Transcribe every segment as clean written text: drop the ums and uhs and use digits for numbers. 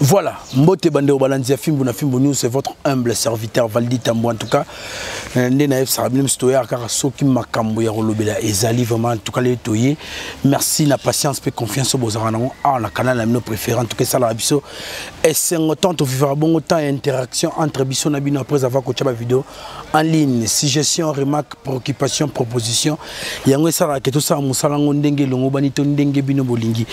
Voilà, Mbote Bandeo Balanzia Fimbo na Fimbo News, c'est votre humble serviteur Valdi Tambo. En tout cas, Nenaïf Sarabim Stoya, car Soki Makambo Yarolobela, Ezali vraiment, en tout cas, les toyés. Merci, la patience, et confiance au Bozarano. Ah, la canal, la préférée, en tout cas, ça l'a biso. Et c'est autant de vivre bon autant d'interaction entre Bisso Nabino après avoir coaché ma vidéo en ligne. Suggestions, remarques, préoccupations, propositions. Yango Sara, que tout ça, Moussalango Ndenge, Longobanito Ndenge, Bino Bolingi.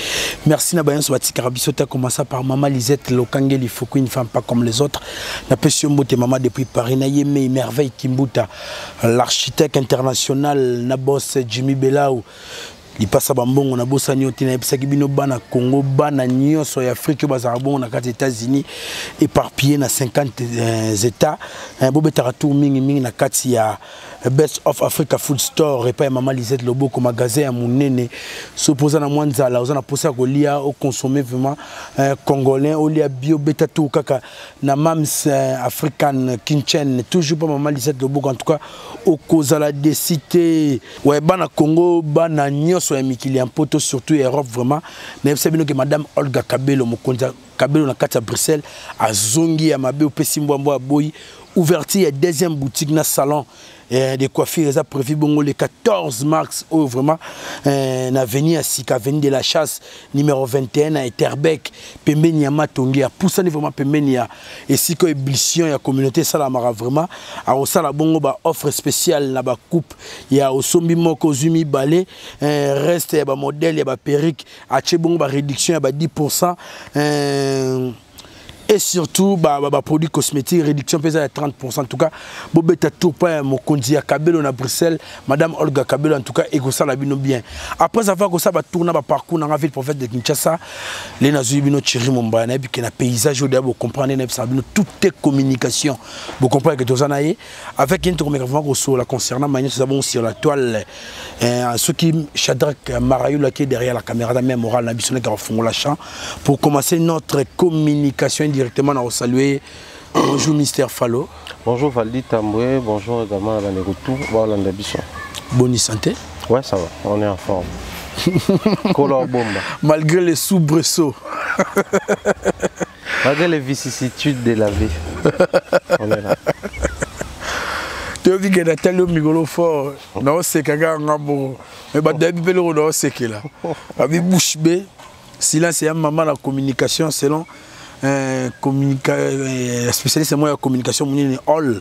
Merci, Nabayan Swati Karabiso, tu as commencé par Maman Lisette. Lokangeli Foukou, une femme pas comme les autres. La passion Mbote Mama depuis Paris. Nayeme Merveille Kimbuta, l'architecte international Nabos Jimmy Belaou. Il passe à Bambon, on a bossé à Nyoti, na Epsakibino Bana Congo, Bana Nyon, sur l'Afrique, Bazarbon, on a 4 États-Unis, éparpillés dans 50 États. Bobé Taratou Ming na 4 ya Best of Africa Food Store, et pas Maman Lisette Lobo comme magasin à mon néné. S'opposant à Mwanzala, on a posé à Golia au consommer vraiment congolais, au lia bio beta tout kaka na mams africaine Kinchen, toujours pas Maman Lisette Lobo en tout cas au cause à la décité. Ouais, Bana Congo, Bana Nyon. Sur un Mikili en poto surtout Europe vraiment. Mais vous savez que Madame Olga Kabelo Mokonza Kabelo na kata Bruxelles a zongi à Mabé au Pessimboambo à Boy ouverture et deuxième boutique na salon de coiffure les a prévu bon le 14 mars où vraiment na avenue à Sika avenue de la Chasse numéro 21 à Etterbeek pembeni ya Matongi a poussé vraiment pembeni ya et si ko ébullition ya communauté ça la mara vraiment a osala bongo ba offre spéciale na ba coupe ya osombi moko zumi balé reste ya ba modèle ya ba perruque a bongo ba réduction ya ba 10%. Et surtout, produits cosmétiques, réduction à 30%. En tout cas, Bobeta Tourpa, Mokonzi à Kabelo à Bruxelles, Madame Olga Kabelo, en tout cas, et ça l'a bien. Après avoir que ça va tourner dans parcours dans la ville prophète de Kinshasa, les Nazouibino Thierry Mombana, et puis qu'il y a un paysage, vous comprenez, tout est communication. Vous comprenez que tout ça, avec une tournée sur la concernant, nous avons sur la toile, ceux qui, Shadrach Marayou, qui est derrière la caméra, la même morale, qui a fond la champ, pour commencer notre communication directement à saluer. Bonjour Mister Fallo. Bonjour Valdi Tamboué, bonjour également à la retour. Bonne santé. Ouais, ça va, on est en forme. Color bomba. Malgré les soubresauts. Malgré les vicissitudes de la vie. On est là. Tu as vu qu'il y a tel micro fort. Non, c'est qu'il y a un gros. Mais depuis le c'est qu'il a. Avec bouche bée, silence c'est un moment la communication selon. Spécialiste moi la communication mon all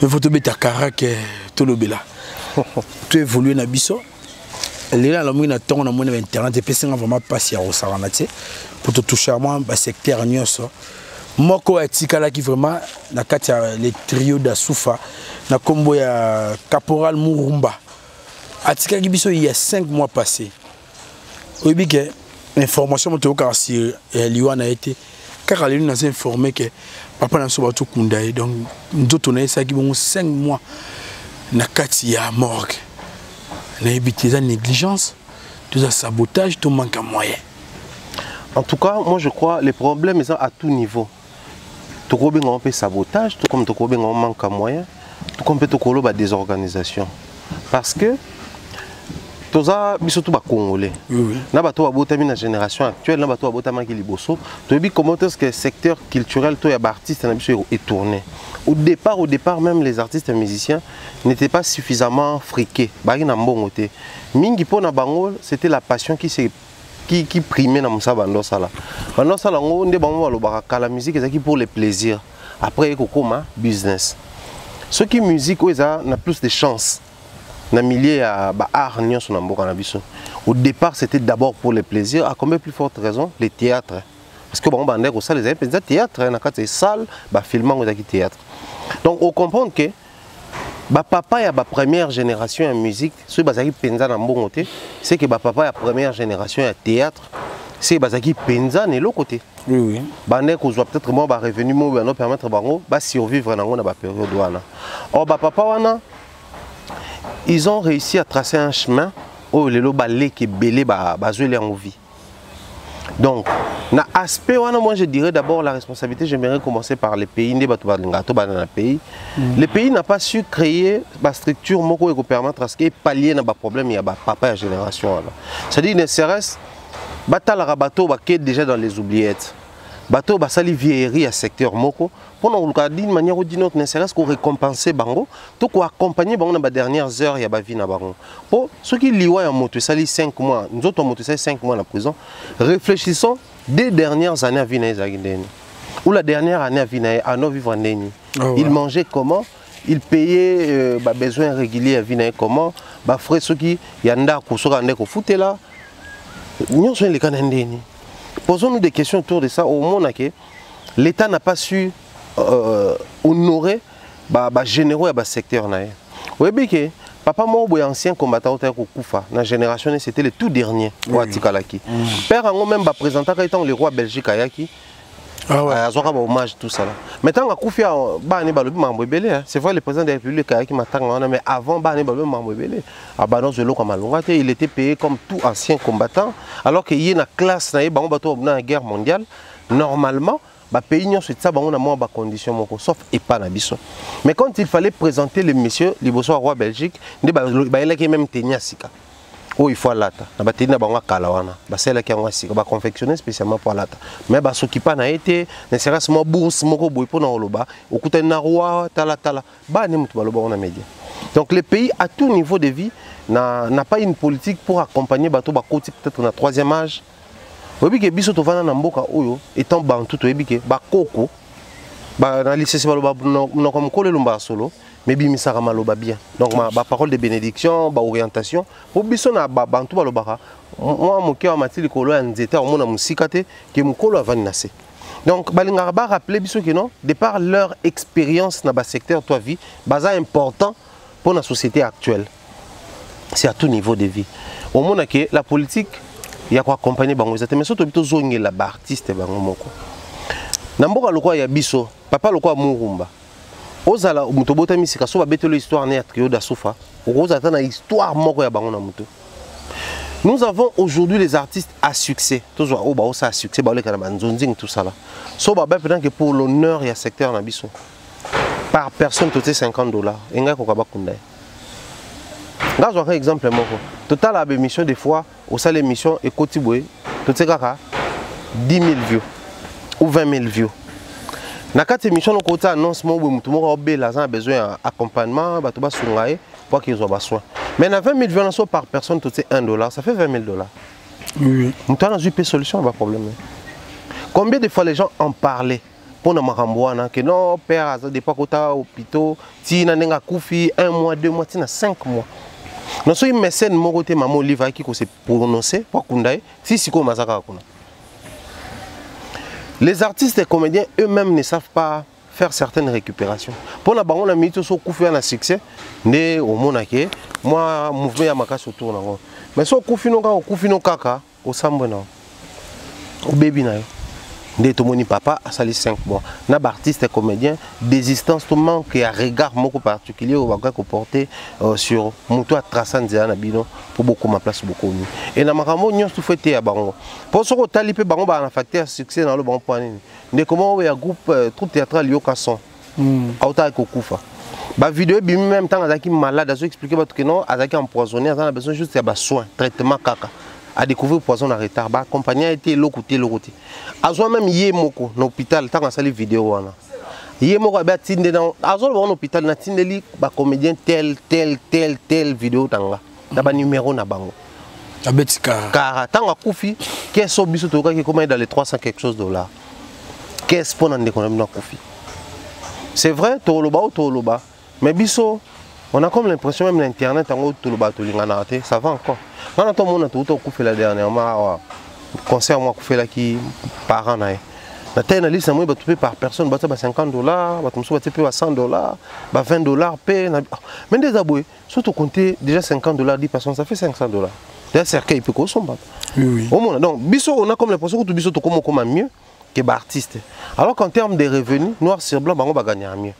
mais faut te mettre carac tout le bela tu évolues na biso là la moine temps na moine internet et puis c'est vraiment passer au saranate pour te toucher à moi ba secteur nyonso moko etikala qui vraiment na kati les trio d'Asufa na combo ya Caporal Murumba atika ki biso il y a 5 mois passés oui que information moto car si Liwan a été car elle nous a informé que papa n'a pas tout kundaï donc d'autres on a ça qui vont 5 mois na kati ya morgue na évité la négligence tout ça sabotage tout manque à moyens. En tout cas moi je crois les problèmes sont à tout niveau. Tout comme on peut sabotage, tout comme on manque à moyens, tout comme tout comme désorganisation parce que tout ça, surtout les Congolais. Na bato abotami na génération actuelle, na bato abotama ki liboso. Tu vois comment est-ce que le secteur culturel, toi, les artistes, est tourné. Au départ, même les artistes et musiciens n'étaient pas suffisamment friqués. Bari na mbongote. Mingi po na bango, c'était la passion qui primait na musa bando sala. Bando sala ngo nde bango balobaka la musique ezaki pour le plaisir. Après ekokoma business. Ceux qui musique ils ont plus de chance. Au départ, c'était d'abord pour le plaisir. À combien plus forte raison, les théâtres. Parce que bon, les salles, les théâtres, les salles, les films, les théâtres. Donc, on comprend que papa est la première génération en musique. C'est que papa est la première génération en théâtre. C'est que penza n'est l'autre côté. Oui. Peut-être moi, revenu, moi, permettre de survivre dans la période. Or, papa, ils ont réussi à tracer un chemin où les lobalés qui belé bazoué en vie. Donc, dans l'aspect, moi je dirais d'abord la responsabilité, j'aimerais commencer par les pays. Le pays n'a pas su créer une structure qui permet de pallier les problèmes de papa et la génération. C'est-à-dire, ne serait-ce pas déjà dans les oubliettes. bateau basali vieillerie à secteur moko pour d'une manière ou d'une autre ne serait-ce qu'on récompenser bango tout qu'on accompagner bango dans les dernières heures il y a ba vie na bango pour ceux qui liwa en moto sali 5 mois nous autres moto sali 5 mois en prison réfléchissons des dernières années à vie na ezagindeni ou la dernière année à vie na à no vivre ndeni il mangeait comment il payait besoins réguliers à vie na comment ba frais ceux qui yanda ko soka ndeko fouté là nous sommes les canadiens. Posons-nous des questions autour de ça. Au monde que l'État n'a pas su honorer les généraux et les secteurs. Vous voyez que papa moi ancien combattant au Koufa, dans la génération c'était le tout dernier. Père a même présenté quand le roi Belgique Ayaki. Hommage tout ça là. Maintenant c'est vrai le président de la République mais avant il était payé comme tout ancien combattant alors qu'il y a une classe dans la guerre mondiale normalement pays n'y a pas conditions sauf et pas nabiso. Mais quand il fallait présenter le monsieur Liboso roi Belgique il a même tenu oh il faut lata na bateli na bango kala wana basela ki yango sika ba confectionner spécialement pour lata mais ba s'occuper na été ne serait-ce mo bourse moko boy pour na oloba okuta na roi tala ba ne mutu baloba on a média. Donc le pays à tout niveau de vie n'a pas une politique pour accompagner bateau ba côté peut-être na troisième âge. Obi ke biso to vana na mboka oyo étant bantu to ebi ke ba koko ba na lycée baloba no comme ko le lumba solo. Mais bimisara maloba bien. Donc ma parole de bénédiction, ma orientation. Pour biso na bantu balobaka. Moi mon cœur m'a dit que là nzete au mona musikate que mukolo avani nase. Donc balinga ba rappeler biso que non, de par leur expérience dans ba secteur toi vie, baza important pour la société actuelle. C'est à tout niveau de vie. Au monde que la politique il y a quoi accompagner bango zate mais surtout bito zongi la ba artiste bango moko. Na mboka lokwa ya biso, papa lokwa murumba. Ozala mutobota misika so babetelo histoire na trio da sofa ozata na histoire moko ya bango na muto. Nous avons aujourd'hui les artistes à succès toujours au ba osa à succès ba le kana banzonzing tout ça là so ba pendant que pour l'honneur ya secteur na biso par personne toté $50 enga ko kaba kunda là un exemple moko total a émission des fois au salle émission et kotibwe toté kaka 10 000 views ou 20 000 views. Na kati émission no kota annonce mo mutu moko obela za besoin accompagnement bato ba sungaye pour qu'ils soient soin. Mais na 20 000 violons par personne tout c'est $1, ça fait $20 000. Oui. Mutu na jupe solution pas problème. Combien de fois les gens en parlaient pour na makamboana que non père a des pas kota hôpital ti na nenga kufi 1 mois 2 mois ti na 5 mois. Non so mécène moko te maman livre qui ko se prononcer pour kundaye si siko mazaka kuna. Les artistes et comédiens eux-mêmes ne savent pas faire certaines récupérations. Pour la banque, on a mis tout ce coup un succès, né au monake, moi, mouvement à ma casse autour. Mais si on coupe no kaka, au sambona, au baby na. Né tout moni papa a sali 5 mois. Na artiste et comédien, désistance tout manque et un regard beaucoup particulier au bagage qu'on portait sur muto à traçant na bino pour beaucoup ma place beaucoup. Et na makambo nyon tout fêté à bango. Pour ce que talipé bango ba na facteur succès dans le bon point. Ne comment il y a groupe troupe théâtral yo kasson. Auta ko kufa. Ba vidéo bi même temps azaki malade azo expliquer parce que non azaki empoisonné azana besoin juste ya ba soin traitement kaka. A découvert le poison en retard, bah compagnie a été l'autre côté. Azo même yé moko dans l'hôpital tant qu'on sali vidéo wana. Yé moko a tinde dans azo dans l'hôpital na tinde li ba comédien tel vidéo tanga. Da ba numéro na bango. Abetika. Car tant a koufi qu'est-ce biso to ka qui comment dans les 300 quelque chose $. Qu'est-ce pour n'en économie na koufi. C'est vrai toloba mais biso on a comme l'impression même l'internet en haut toloba to lingana ça va encore. On a tout le monde qui a fait la dernière concert moi qui fait là qui parents na na telle liste moi battu par personne battu $50 battu so battu $100 $20 paye mais des abonnés surtout compter déjà $50 10 personnes ça fait $500 déjà cercle il peut qu'on s'en bat oui au monde donc biso on a comme l'impression que tout biso to comme mieux que ba artiste alors qu'en termes de revenus noir sur blanc bango va gagner mieux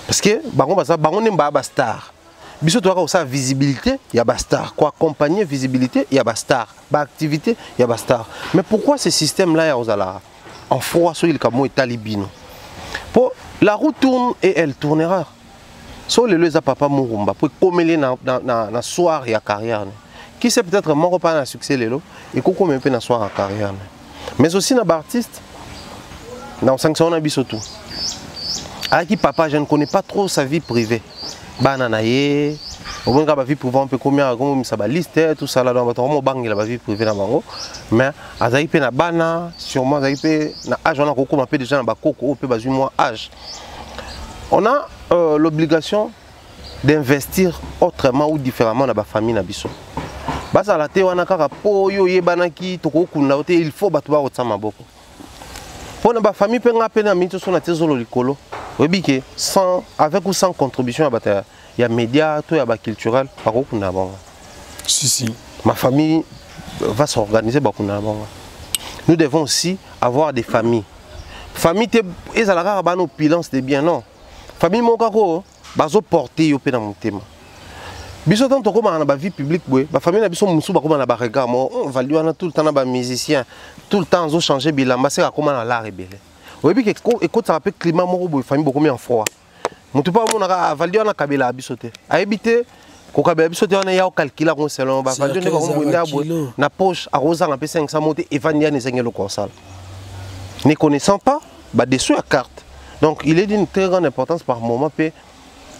parce que bango n'est pas star. Biso tu vois ça visibilité, il y a bastar. Quoi accompagner visibilité, il y a bastar. Activité, il y a bastar. Mais pourquoi ce système là en froid sur le camo et talibino? Pour la roue tourne et elle tournera. Sur le leza papa Murumba pour comméler na soir et à carrière. Qui sait peut-être mort pas un succès lelo et qu'on même peu na soir à carrière. Mais aussi na artiste dans 500 on a biso tout. Avec papa, je ne connais pas trop sa vie privée. Bananaye, au moins la vie privée on peut combien comme ça liste tout ça là dans votre banque la vie privée na bango. Mais azaipe na bana, sûrement azaipe na âge on a beaucoup un peu déjà na bakoko peut bazu moi âge. On a l'obligation d'investir autrement ou différemment dans la famille na biso. Basa la te wana kaka po yo yebanaki toko kunda ote il faut batu ba otsama boko. Pour la famille pe nga pe na mito so na tezolo likolo. Webike sans avec ou sans contribution à il y a médias tout ya ba culturel pas kunda bonga. Si. Ma famille va s'organiser ba kunda bonga. Nous devons aussi avoir des familles. Famille te ezalaka ba no bilan c'est bien non. Famille mon kako bazo porter yo pe na motema. Biso tant to comme na vie publique boy ba famille na biso musu ba comme na ba regard on va lui tout le temps na ba musicien tout le temps on changer bilamba c'est comme na l'art rebelle. Oui bi écoute ça rappelle climat moko boy famille beaucoup en froid. Mutu pa mona ka valdi na kabela biso te. A habiter ko kabela biso te on ya calculer on selon ba valdi ne ba ko bonda boy na poche a rosa na pe 500 monter et vania ne zengelo ko sala. Ne connaissant pas ba dessus à carte. Donc il est d'une très grande importance par moment pe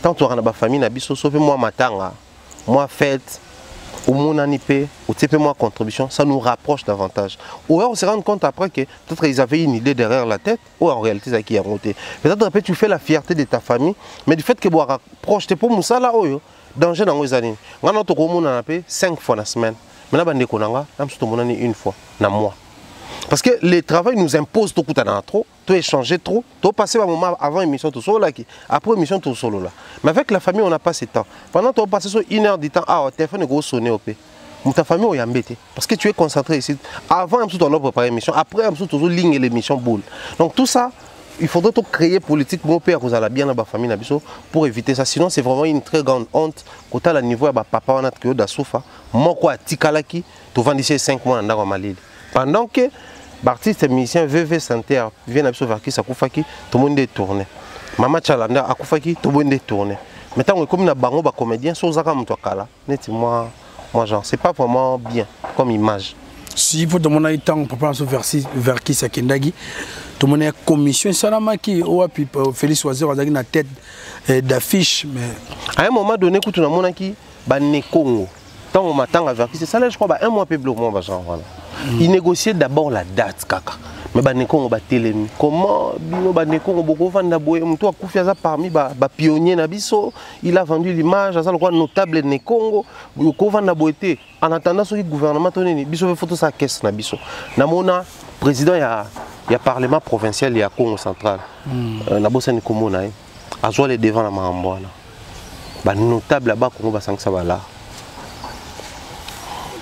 tant on a ba famille na biso sauf moi matanga. Moi fête, au mon anipé, ou type moi contribution, ça nous rapproche davantage. Ou on se rend compte après que peut-être ils avaient une idée derrière la tête, ou en réalité c'est qui a monté. Peut-être après tu fais la fierté de ta famille, mais du fait que vous rapproche, t'es pour Moussa là, danger dans les années. On a notre monde en appelé 5 fois la semaine. Maintenant, on a une fois dans le mois. Parce que le travail nous impose tout trop, tout échanger trop, tout passer un moment avant l'émission tout solo là, après l'émission tout solo là. Mais avec la famille on n'a pas ce temps. Pendant que tu passes sur 1 heure du temps, ah, le téléphone est gros sonné au pays. Ta famille on y embêté parce que tu es concentré ici. Avant on a préparé l'émission, après on a toujours ligne l'émission boule. Donc tout ça, il faudrait tout créer politique mon père vous allez bien dans la famille pour éviter ça. Sinon c'est vraiment une très grande honte quand à la niveau de papa on a que d'asoufa, moi quoi tikalaki, tu vends d'ici 5 mois dans Malili. Pendant que l'artiste musicien VV Santer vient à Verkis à Koufaki, tout le monde est tourné. Maman Chalanda à Koufaki, tout le monde est tourné. Maintenant, comme na bango ba comédien, so zaka mutokala. Moi genre, c'est pas vraiment bien comme image. Si pour demander un temps, papa sur Verkis à Kendagi, tout le monde est commission salamaki ou puis Félix Oiser a na tête d'affiche mais à un moment donné quand on a monaki ba ne Congo. Tant on m'attend à Verkis, c'est ça là je crois un mois peu plus moins genre voilà. Il négociait d'abord la date kaka. Mais baneko on batelemi. Comment bino baneko on boko vanda boye mtu akufia za parmi ba pionnier na biso, il a vendu l'image ça le roi notable ne Congo, ko vanda boete. En attendant ce que gouvernement tonné biso fait photo sa caisse na biso. Na mona président ya parlement provincial ya Congo central. Na bossa ni komona azwa les devant la mambwana. Ba notable là-bas Congo ba sangsa bala.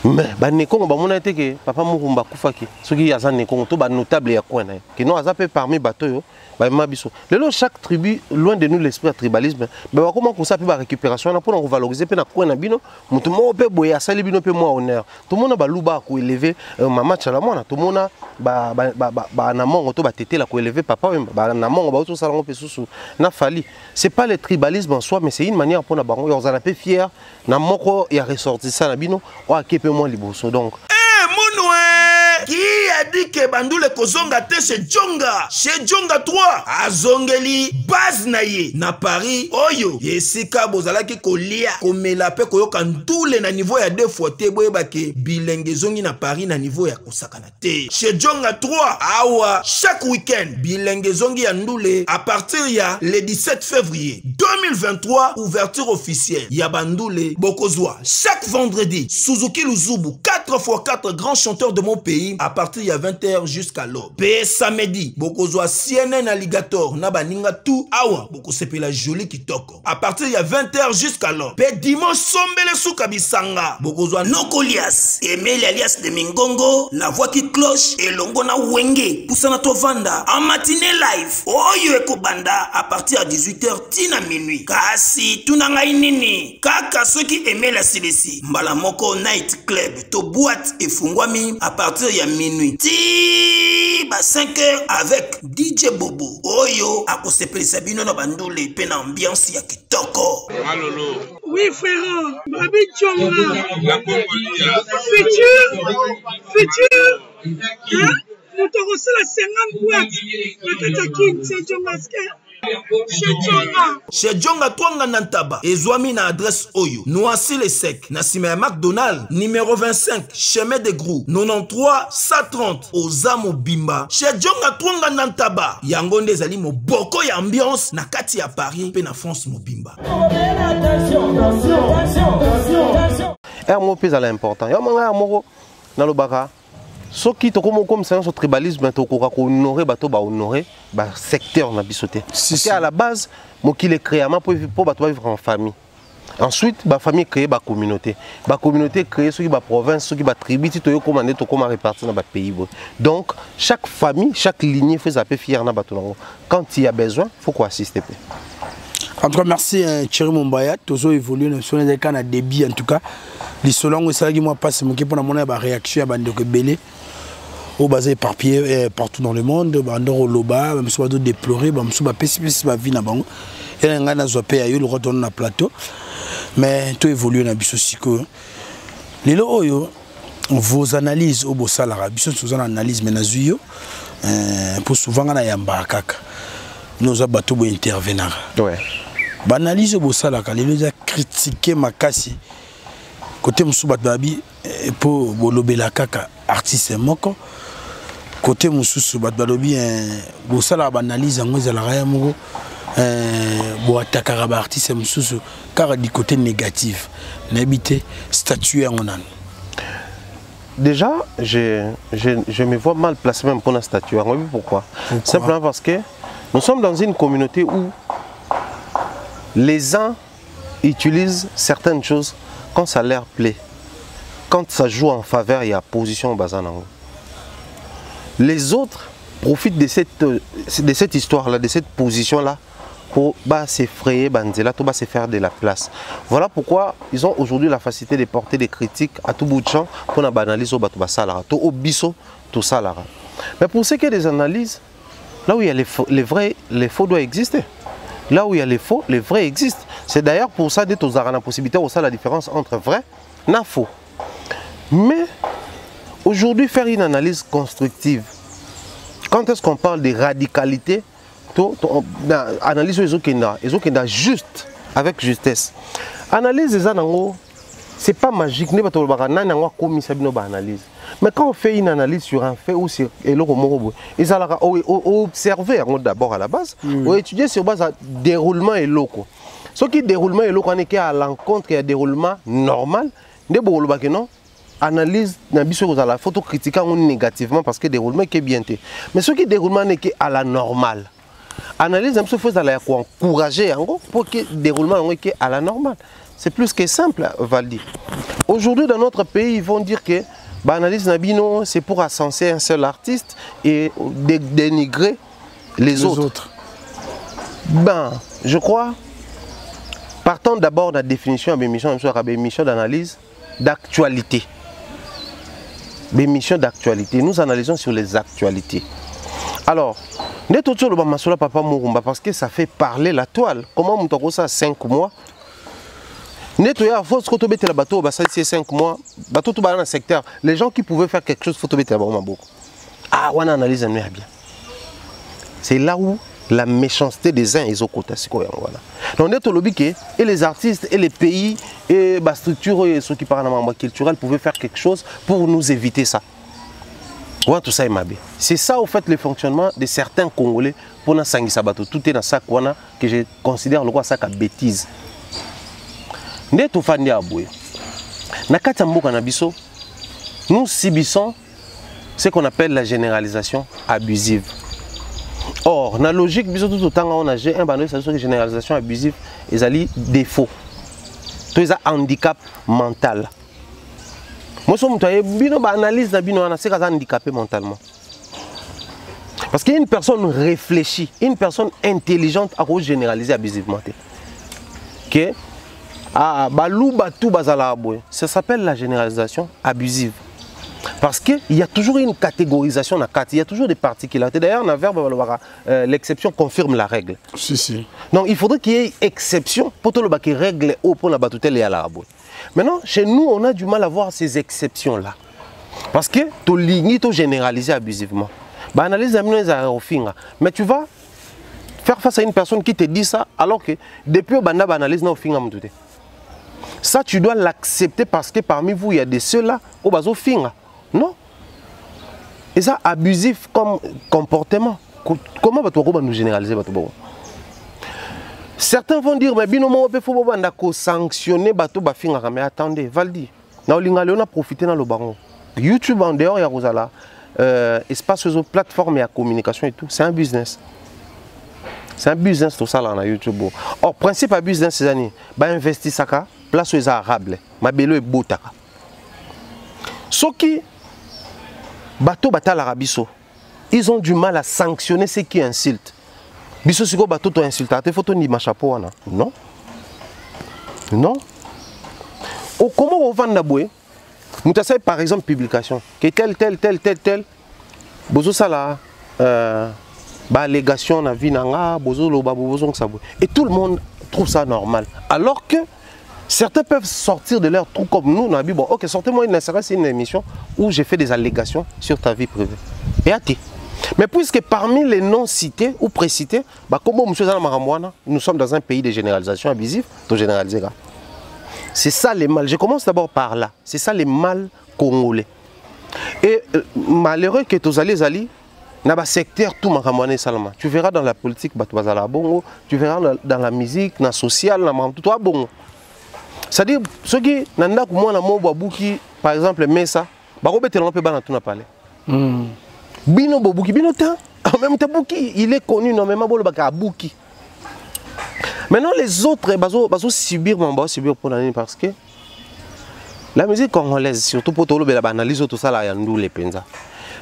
Mais baneko ba mona été que papa Murumba kufaki soki aza neko to ba notable ya kwena que non aza pe parmi bato yo ba mabiso lelo chaque tribu loin de nous l'esprit de tribalisme ba comment qu'on s'appelle ba récupération na pour nous valoriser pe na kwena bino mutu mo pe boya sali bino pe mo honneur tout monde ba luba ko élever mama chala mona tout monde ba na mongo to ba tété la ko élever papa ba na mongo ba to salongo pe susu na fali c'est pas le tribalisme en soi mais c'est une manière pour na bango yo za na pe fier na moko ya ressortir ça na bino o akepe moi liboso donc qui a dit que Bandoule Kozonga te chez Djonga 3 azongeli base naye na Paris oyo yesika bozalaki kolia komela pe koyoka ndule na niveau ya 2 fois te boyeba ke bilenge zongi na Paris na niveau ya kosakana te chez Djonga 3 awa chaque week-end bilenge zongi ya ndule à partir ya le 17 février 2023 ouverture officielle ya Bandoule Bokozwa chaque vendredi Suzuki Luzubu 4x4 grands chanteurs de mon pays à partir de 20h jusqu'à l'aube. Pe samedi, Bokozwa CNN Alligator na baninga tout awa boko sepela joli kitoko. À partir de 20h jusqu'à l'aube. Pe dimanche sombele souka bisanga. Bokozwa Nokolias, Emile alias de Mingongo, la voix qui cloche et longo na wenge. Poussana tovanda en matinée live. Oyo eko banda à partir de 18h tina minuit. Kasi tunanga inini. Kaka soki Emile Silesi. Mbala moko night club to boîte et fungwami à partir de minuit. Ti ba 5h avec DJ Bobo. Oyo akosepeli sabino na Bandoule pe na ambiance ya kitoko. Malolo. Oui frère, Babi Tchonga. La Congolia. Futur. Hein? moto akosala 50 boîte na kati ya king chez Djonga chez Djonga Twanga Nantaba ezwami na adresse oyo Noisy le Sec na sima ya McDonald numéro 25 chemin de Grou 93 130 Ozamo Bimba chez Djonga Twanga Nantaba yango nde ezali moboko ya ambiance na kati ya Paris pe na France mobimba. Mo pesa l'important ya manga moko na lobaka soki to comme ça sur tribalisme to ko honorer bato ba honorer ba secteur na bisoté parce qu'à la base mo qui le créé pour bato vivre en famille. Ensuite ba famille créer ba communauté créer ceux qui ba province ceux qui ba tribu to yo commander to comment répartir dans ba pays. Donc chaque famille chaque lignée fait ça peut fier na bato nango quand il y a besoin faut qu'on assiste. En tout cas, merci Thierry Mombaya. Toujours évolué dans le cas de débit. En tout cas, les solons, c'est là que moi passe mon pour la réaction à bande de belé. Au basé éparpillé partout dans le monde, bandor au loba, même si on doit déplorer, même si on pessimiste ma vie na bango. Et là, on a zoapé ailleurs, le retourne na plateau. Mais tout évolue dans biso siko. Les loyo, vos analyses au bossala, biso sous une analyse menazuyo, pour souvent on a yamba kaka. Nous avons bateau intervenir. Ouais. Banalise bosala ka lelo za critiquer makasi côté musuba babi pour bolobela kaka artiste moko côté mususu bat balobi bosala banalise ngo za la raya moko bo attaquer ba artiste mususu car du côté négatif n'habiter statut en onan. Déjà je me vois mal placé même pour un statut. Pourquoi? Simplement parce que nous sommes dans une communauté où les uns utilisent certaines choses quand ça leur plaît. Quand ça joue en faveur, il y a position au bazanango. Les autres profitent de cette histoire-là, de cette position-là, pour s'effrayer, se faire de la place. Voilà pourquoi ils ont aujourd'hui la facilité de porter des critiques à tout bout de champ pour la banaliser au bateau salara, au biso, tout ça. Mais pour ce qui est des analyses, là où il y a les vrais, les faux doivent exister. Là où il y a les faux, les vrais existent. C'est d'ailleurs pour ça que nous avons la possibilité de faire la différence entre vrai et faux. Mais aujourd'hui, faire une analyse constructive, quand est-ce qu'on parle de radicalité, analyse les autres juste, avec justesse. Analyse les autres, c'est pas magique, analyse. Mais quand on fait une analyse sur un fait ou sur ils ont observé d'abord à la base, ou étudier sur base de déroulement et loco. Ce qui déroulement et loco, on est à l'encontre du déroulement normal, analyse la photo critiquant négativement parce que déroulement est bien. Mais ce qui déroulement n'est qu'à la normale. Analyse un peu faut encourager pour que déroulement est à la normale. C'est plus que simple, Valdi. Aujourd'hui, dans notre pays, ils vont dire que l'analyse Nabino, c'est pour ascenser un seul artiste et dénigrer les autres. Ben, je crois, partons d'abord de la définition de l'émission d'analyse d'actualité. L'émission d'actualité. Nous analysons sur les actualités. Alors, n'est autour de Papa Murumba parce que ça fait parler la toile. Comment on ça 5 mois? Nettoyer, faut que tu mettes le bateau, ça c'est 5 mois. Bateau tout dans le secteur. Les gens qui pouvaient faire quelque chose, faut mettre le bateau. Ah, on analyse bien. C'est là où la méchanceté des uns et des autres. Donc, net au lobby et les artistes et les pays et la structure et ceux qui parlent en membre culturel pouvaient faire quelque chose pour nous éviter ça. Ouais, tout ça est mabé. C'est ça au fait le fonctionnement de certains Congolais pour nous sangisa bateau. Tout est dans ça que je considère le quoi ça comme bêtise. Nous subissons ce qu'on appelle la généralisation abusive. Or, dans la logique, tout le temps, on a une généralisation abusive et des défauts. Tout est un handicap mental. Moi, je analyse c'est handicapé mentalement. Parce qu'une personne réfléchie, une personne intelligente a généralisé abusivement. Okay? Ça s'appelle la généralisation abusive. Parce qu'il y a toujours une catégorisation, il y a toujours des particularités. D'ailleurs, dans le verbe, l'exception confirme la règle. Si. Donc, il faudrait qu'il y ait exception pour que la règle au pour la batutelle et à la boue. Maintenant, chez nous, on a du mal à voir ces exceptions-là. Parce que tu lignes, tu généralises abusivement. Bah, analyse au finga. Mais tu vas faire face à une personne qui te dit ça alors que depuis au banda analyse na au finga mutute. Ça tu dois l'accepter parce que parmi vous il y a des ceux-là au bazo finga. Non. Et ça abusif comme comportement. Comment va toi nous généraliser bato bon? Certains vont dire mais binomo pe faut banda ko sanctionner bato ba finga mais attendez, Valdi. Na olinga leona profiter dans le baron. YouTube en dehors ya Rosala. Espace sur plateforme et à communication et tout, c'est un business. C'est un business tout ça là dans YouTube. Or, principe à business ces années, bah investir ça, place aux arabes, ma belle est beau taka. Ce qui, bateau bata l'arabiso, ils ont du mal à sanctionner ceux qui insultent. Biso siko bateau to insulte, te photo ni ma chapeau non, non. Oh, comment on vend d'aboué? Moutassay par exemple publication, que tel, bozo sala, allégation na vie nanga, bozo loba bozo sabou. Et tout le monde trouve ça normal. Alors que certains peuvent sortir de leur trou comme nous, on a dit bon, ok, sortez-moi c'est une émission où j'ai fait des allégations sur ta vie privée. Et à ti. Mais puisque parmi les non cités ou précités, bah comme monsieur Zana Maramouana, nous sommes dans un pays de généralisation abusive, de généraliser. C'est ça les mal. Je commence d'abord par là. C'est ça les mal congolais. Et malheureux que tous les alliés, dans le secteur tout maramouane salama. Tu verras dans la politique, tu verras dans la musique, dans le social, dans tout bon. C'est-à-dire ceux qui n'ont pas par exemple Mesa, Bino Bobuki, Bino Tan, en même temps il est connu normalement à Bouki. Maintenant les autres ils subir pour l'année parce que la musique congolaise, surtout pour tout le analyse tout ça là, les penza.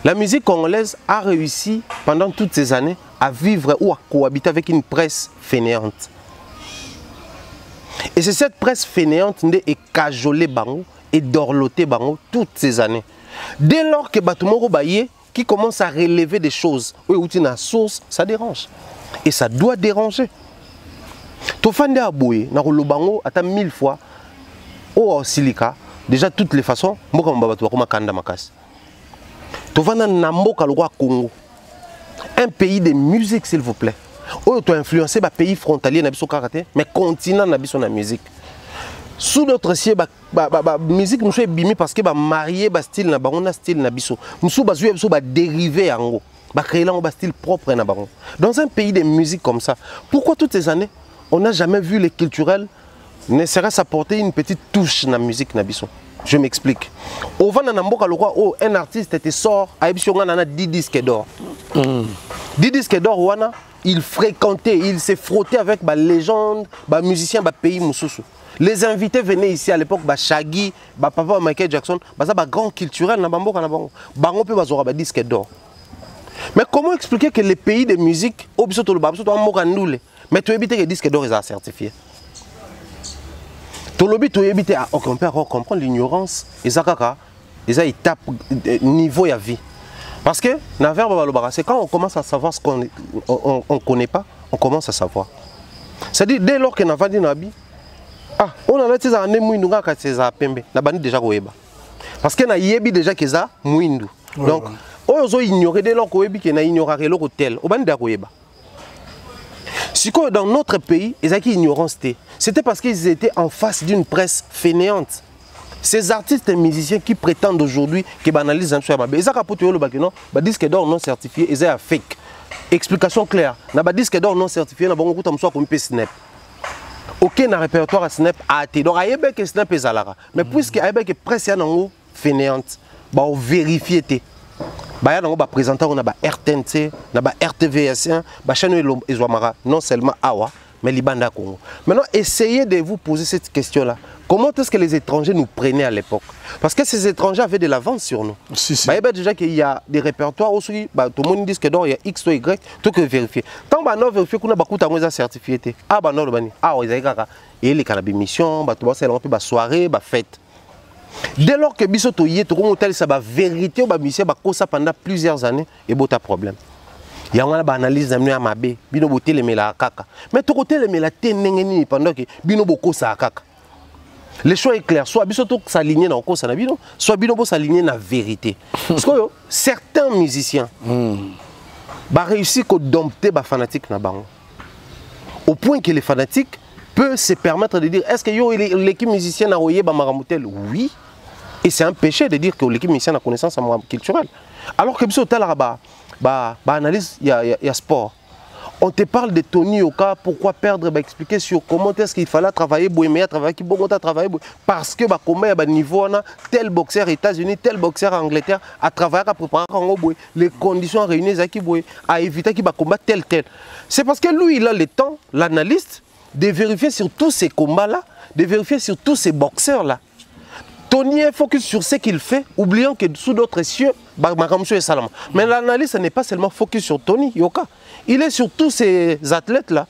La musique congolaise a réussi pendant toutes ces années à vivre ou à cohabiter avec une presse fainéante. Et c'est cette presse fainéante qui est cajolée bango et dorlotée bango toutes ces années. Dès lors que Batumoro Baye qui commence à relever des choses, où tu as une source, ça dérange. Et ça doit déranger. Tofande Aboué, na bango ata 1000 fois au silica, déjà toutes les façons, moi comme babatou comme kanda makas. Tofande na mboka le roi Congo. Un pays de musique s'il vous plaît. Où tu as influencé ba pays frontalier na biso karaté, mais continent na biso na musique. Sous notre ciel ba musique nous est bimi parce que ba marié ba style na bango na style na biso. Nous ba jouer biso ba dérivé yango. Ba créer là un style propre na bango. Dans un pays de musique comme ça, pourquoi toutes ces années on n'a jamais vu les culturels ne serait-ce apporter une petite touche dans la musique nabiso. Je m'explique. Au vent un artiste te sort à 10 disques d'or. 10 disques d'or, il fréquentait, il s'est frotté avec les légendes, les musiciens des pays moussous. Les invités venaient ici à l'époque, Shaggy, Papa Michael Jackson, des grands culturels, bango peut avoir des disques d'or. Mais comment expliquer que les pays de musique, mais tu évites que les disques d'or soient certifiés. Tu évites on peut comprendre l'ignorance et ça étape niveau de vie. Parce que c'est quand on commence à savoir ce qu'on ne connaît pas, on commence à savoir. C'est-à-dire dès lors qu'on a dit Nabi, on a dit que c'est un pembe, déjà parce qu'on a dit déjà que c'est mouindou. Donc, on a ignoré dès lors qu'on a ignoré l'hôtel, on a dit dans notre pays, ils ont ignorance. C'était parce qu'ils étaient en face d'une presse fainéante. Ces artistes et musiciens qui prétendent aujourd'hui qu'ils banalisent un choix, ils ont un disque d'or non certifié, ils ont fake. Explication claire. Un disque d'or non certifié, ils ont un snap. Aucun répertoire à snap a été. Donc, il y a un snap et zalara. Mais puisque il y a une presse fainéante, ils ont vérifié. Bah on va présenter on a RTNC, on a RTVS, bah chaîne non seulement Awa mais Libanda Congo. Maintenant essayez de vous poser cette question là. Comment est-ce que les étrangers nous prenaient à l'époque? Parce que ces étrangers avaient de l'avance sur nous. Bah il y a déjà qu'il y a des répertoires aussi, bah tout le monde dit que d'or il y a X ou Y, tout que vérifier. Tant bah non vérifier qu'on a beaucoup de certifié. Ah bah non le bani. Ah ils ont et les cannabis mission, bah tout ça c'est un peu bah soirée, bah fête. Dès lors que Bisoto y est, ça va vérité ou mission ça pendant plusieurs années et bota problème. Il y a une analyse d'amener à Mabé, bino boté les mela kaka. Mais tu côté les mela ténengeni pendant que bino boko sa kaka. Le choix est clair. Soit Bisoto s'aligner dans le cause, soit Binobo s'aligner dans la vérité. Parce que certains musiciens réussissent à dompter les fanatiques. Au point que les fanatiques peuvent se permettre de dire est-ce que l'équipe musicienne a envoyé Maramoutel? Oui. Et c'est un péché de dire que l'équipe musicienne a connaissance culturelle. Alors que Bisoto analyse, il y a sport. On te parle de Tony Yoka, pourquoi perdre, expliquer sur comment est-ce qu'il fallait travailler, parce que combien de niveau tel boxeur États-Unis, tel boxeur Angleterre a travaillé à préparer les conditions réunies à éviter qu'il combat tel. C'est parce que lui il a le temps, l'analyste, de vérifier sur tous ces combats-là, de vérifier sur tous ces boxeurs-là. Tony est focus sur ce qu'il fait, oubliant que sous d'autres cieux, mais l'analyste n'est pas seulement focus sur Tony Yoka. Il est sur tous ces athlètes-là.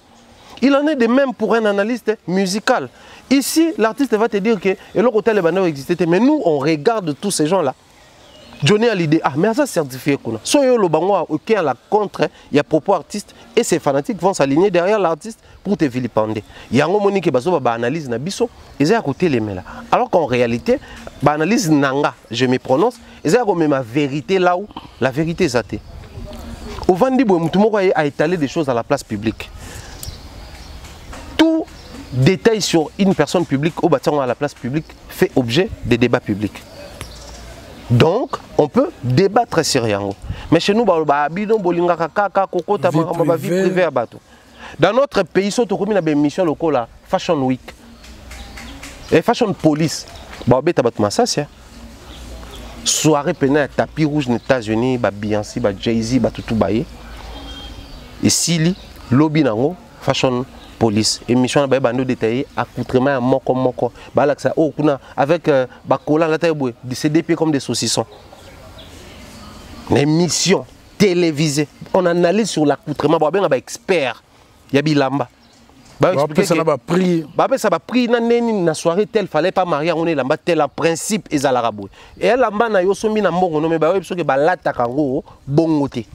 Il en est de même pour un analyste musical. Ici, l'artiste va te dire que l'autre hôtel existait, mais nous, on regarde tous ces gens-là. Johnny a l'idée, mais ça certifié. Si le bango qui a la contre, il y a propos artistes et ces fanatiques vont s'aligner derrière l'artiste pour te vilipender. Il y a un moment qui va analyse na biso, ils ont à côté les mains. Alors qu'en réalité, analyse nanga, je me prononce, ils ont même ma vérité là où la vérité est athée. Au Vandibo, Moutoumoko a étalé des choses à la place publique. Tout détail sur une personne publique au bâtiment à la place publique fait objet de débats publics. Donc, on peut débattre sur rien. Mais chez nous, vie privée à bateau. Dans notre pays, il y a une mission locale, Fashion Week. Et Fashion Police. Soirée pénale, tapis rouge aux États-Unis, Beyoncé, Jay-Z, tout baillé. Et Sili, lobby nango, Fashion Police. Émission na bando détaillé, accoutrement à moko. Avec bakola la taille de CDP comme des saucissons. Émission télévisée. On analyse sur l'accoutrement, on a expert. Il y a bilamba. Ça n'a pris. Ça va pris na soirée telle fallait pas marier on est là tel en principe et zalarabou. Et là na yo sombi na mbongo no me ba parce que ba lata kango bongote.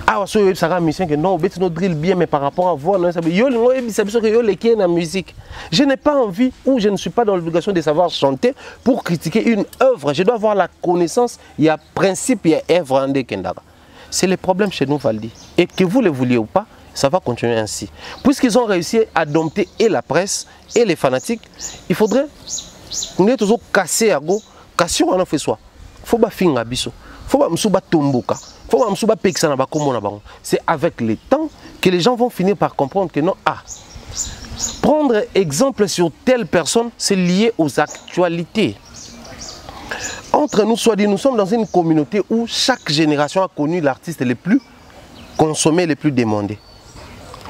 Ah so ça va mission que non beti no drill bien mais par rapport à voir non ça yo ça que yo les qui na musique. Je n'ai pas envie ou je ne suis pas dans l'obligation de savoir chanter pour critiquer une œuvre. Je dois avoir la connaissance, il y a principe, il y a œuvre en Kendara. C'est le problème chez nous Valdi. Et que vous le vouliez ou pas, ça va continuer ainsi. Puisqu'ils ont réussi à dompter et la presse et les fanatiques, il faudrait qu'on ait toujours cassé à go, casser on a fait soi. Faut pas finir biso, faut pas msuba tomboka, faut pas msuba peksa na ba komo na bango. C'est avec le temps que les gens vont finir par comprendre que non, prendre exemple sur telle personne, c'est lié aux actualités. Entre nous, soit dit, nous sommes dans une communauté où chaque génération a connu l'artiste le plus consommé, le plus demandé.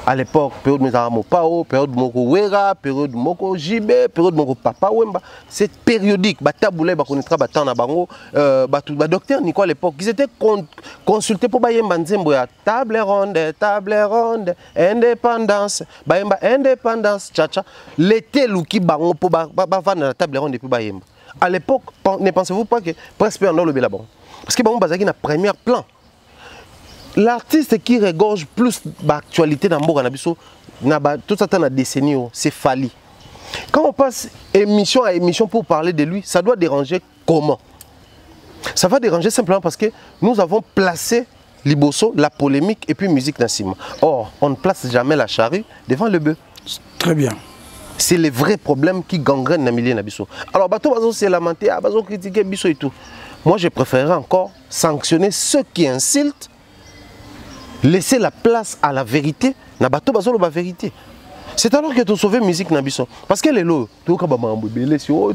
À l'époque, période de Mopao, période de Moko Wera, période de Moko Jibé, période de Moko Papa Wemba. C'est périodique. Bataboulé, Bakonitra, Batana Bango, docteur Nico à l'époque, ils étaient consultés pour Bayemba Nzembo ya table ronde, indépendance, Bayemba indépendance, tcha. L'été Luki Bango pour Bavana la table ronde depuis Bayemba. À l'époque, ne pensez-vous pas que presque on a le Bélabon? Parce que Bango Bazaki n'a premier plan. L'artiste qui regorge plus d'actualité dans Mboga Nabiso, tout ça dans la décennie, c'est Fali. Quand on passe émission à émission pour parler de lui, ça doit déranger comment? Ça va déranger simplement parce que nous avons placé Liboso, la polémique et puis musique Nassima. Or, on ne place jamais la charrue devant le bœuf. Très bien. C'est le vrai problème qui gangrène Namilien Nabiso. Alors, bateau c'est lamenté, bateau critiquer Biso et tout. Moi, je préférerais encore sanctionner ceux qui insultent. Laisser la place à la vérité, na bateau bazolo ba vérité. C'est alors que tu sauves musique nabiso. Parce que les lots, tout comme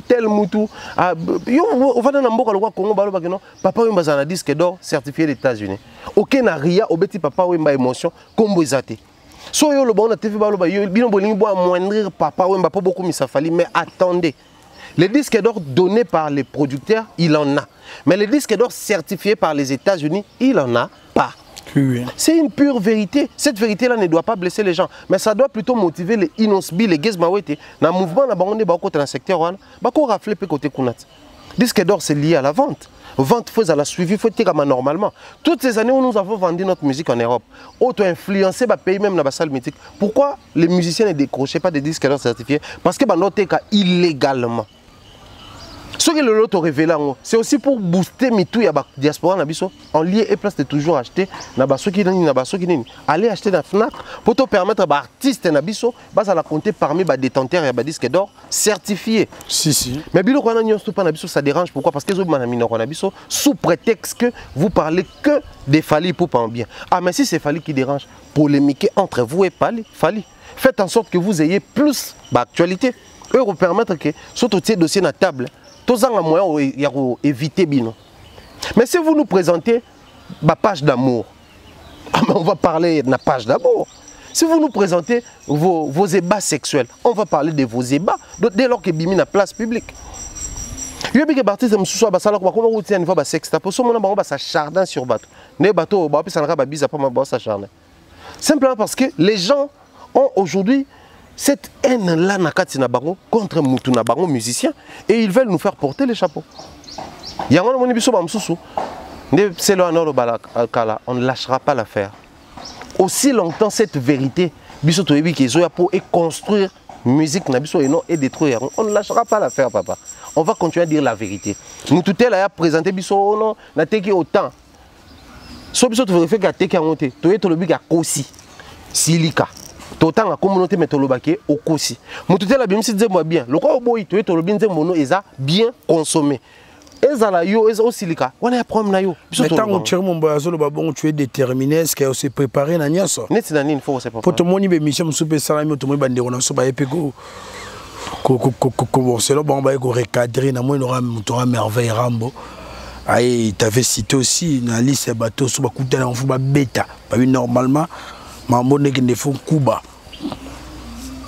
tel moutou, on va dans Namboka le Congo balo bakeno, papa wemba zana disque d'or certifié des États-Unis. Aucun n'a obeti papa wemba émotion comme boizate. So yo le bon na TV balo ba yo bino bolingi bo amoindrir papa wemba pas beaucoup misafali mais attendez. Les disques d'or donnés par les producteurs, il en a. Mais les disques d'or certifiés par les États-Unis, il en a pas. Oui. C'est une pure vérité. Cette vérité-là ne doit pas blesser les gens. Mais ça doit plutôt motiver les Inosbi, les Gezmawete. Dans le mouvement, dans le secteur, il faut rafler côté Kunat. Disque d'or, c'est lié à la vente. Vente, il faut la suivi, il faut dire normalement. Toutes ces années où nous avons vendu notre musique en Europe, auto-influencé le pays même dans la salle mythique. Pourquoi les musiciens ne décrochaient pas des disques certifiés? Parce que notre cas illégalement. Ce que le lot révélé, c'est aussi pour booster mitou ya diaspora en lieu et place de toujours acheter allez acheter dans Fnac pour te permettre à artistes nabiso à la compter parmi les détenteurs et disques d'or certifiés. Si. Mais bilo quand on pas nabiso ça dérange, pourquoi? Parce que les gens nabiso sous prétexte que vous parlez que des Fally pour pas bien. Ah mais si c'est Fally qui dérange, polémiquer entre vous et Fally. Faites en sorte que vous ayez plus d'actualité. Eux vous permettre que surtout ces dossiers na table. Tous en moyen éviter bino. Mais si vous nous présentez ma page d'amour, on va parler de la page d'amour. Si vous nous présentez vos ébats sexuels, on va parler de vos ébats dès lors que bimi na place publique. Il y a des artistes qui sont comment vous tiens niveau sexe pour ce moment on s'acharner sur bateau. Ne bateau ba ça n'a pas bise pas ma s'acharner. Simplement parce que les gens ont aujourd'hui cette haine-là contre Moutou Nabango musicien et ils veulent nous faire porter les chapeaux. On ne lâchera pas l'affaire. Aussi longtemps cette vérité et construire musique et détruire. On ne lâchera pas l'affaire, papa. On va continuer à dire la vérité. Nous tout à présenté autant. So biso tu vérifier que teki angote, to yeto lobi ka kosi. Silika. Autant la communauté metolobake au kosi. Mututé la bimisi nzembo bien. Loko boyi to yeto lobi nzembo no eza bien consommé. Ezala yo eza osilika. Wana ya problème na yo. Mais tant que tu es mon boyazo bon tu es déterminé, est-ce que se préparer na nyaso? Neti na nini faut se préparer. Pour tout monde émission soupe salami to mo bandero na so ba epeko. C'est là bon ba ko recadrer na mo no ra merveille rambo. Aïe, tu avais cité aussi dans la liste des bateaux sur le on fait bêta. Normalement, maman n'est qu'une fois Cuba.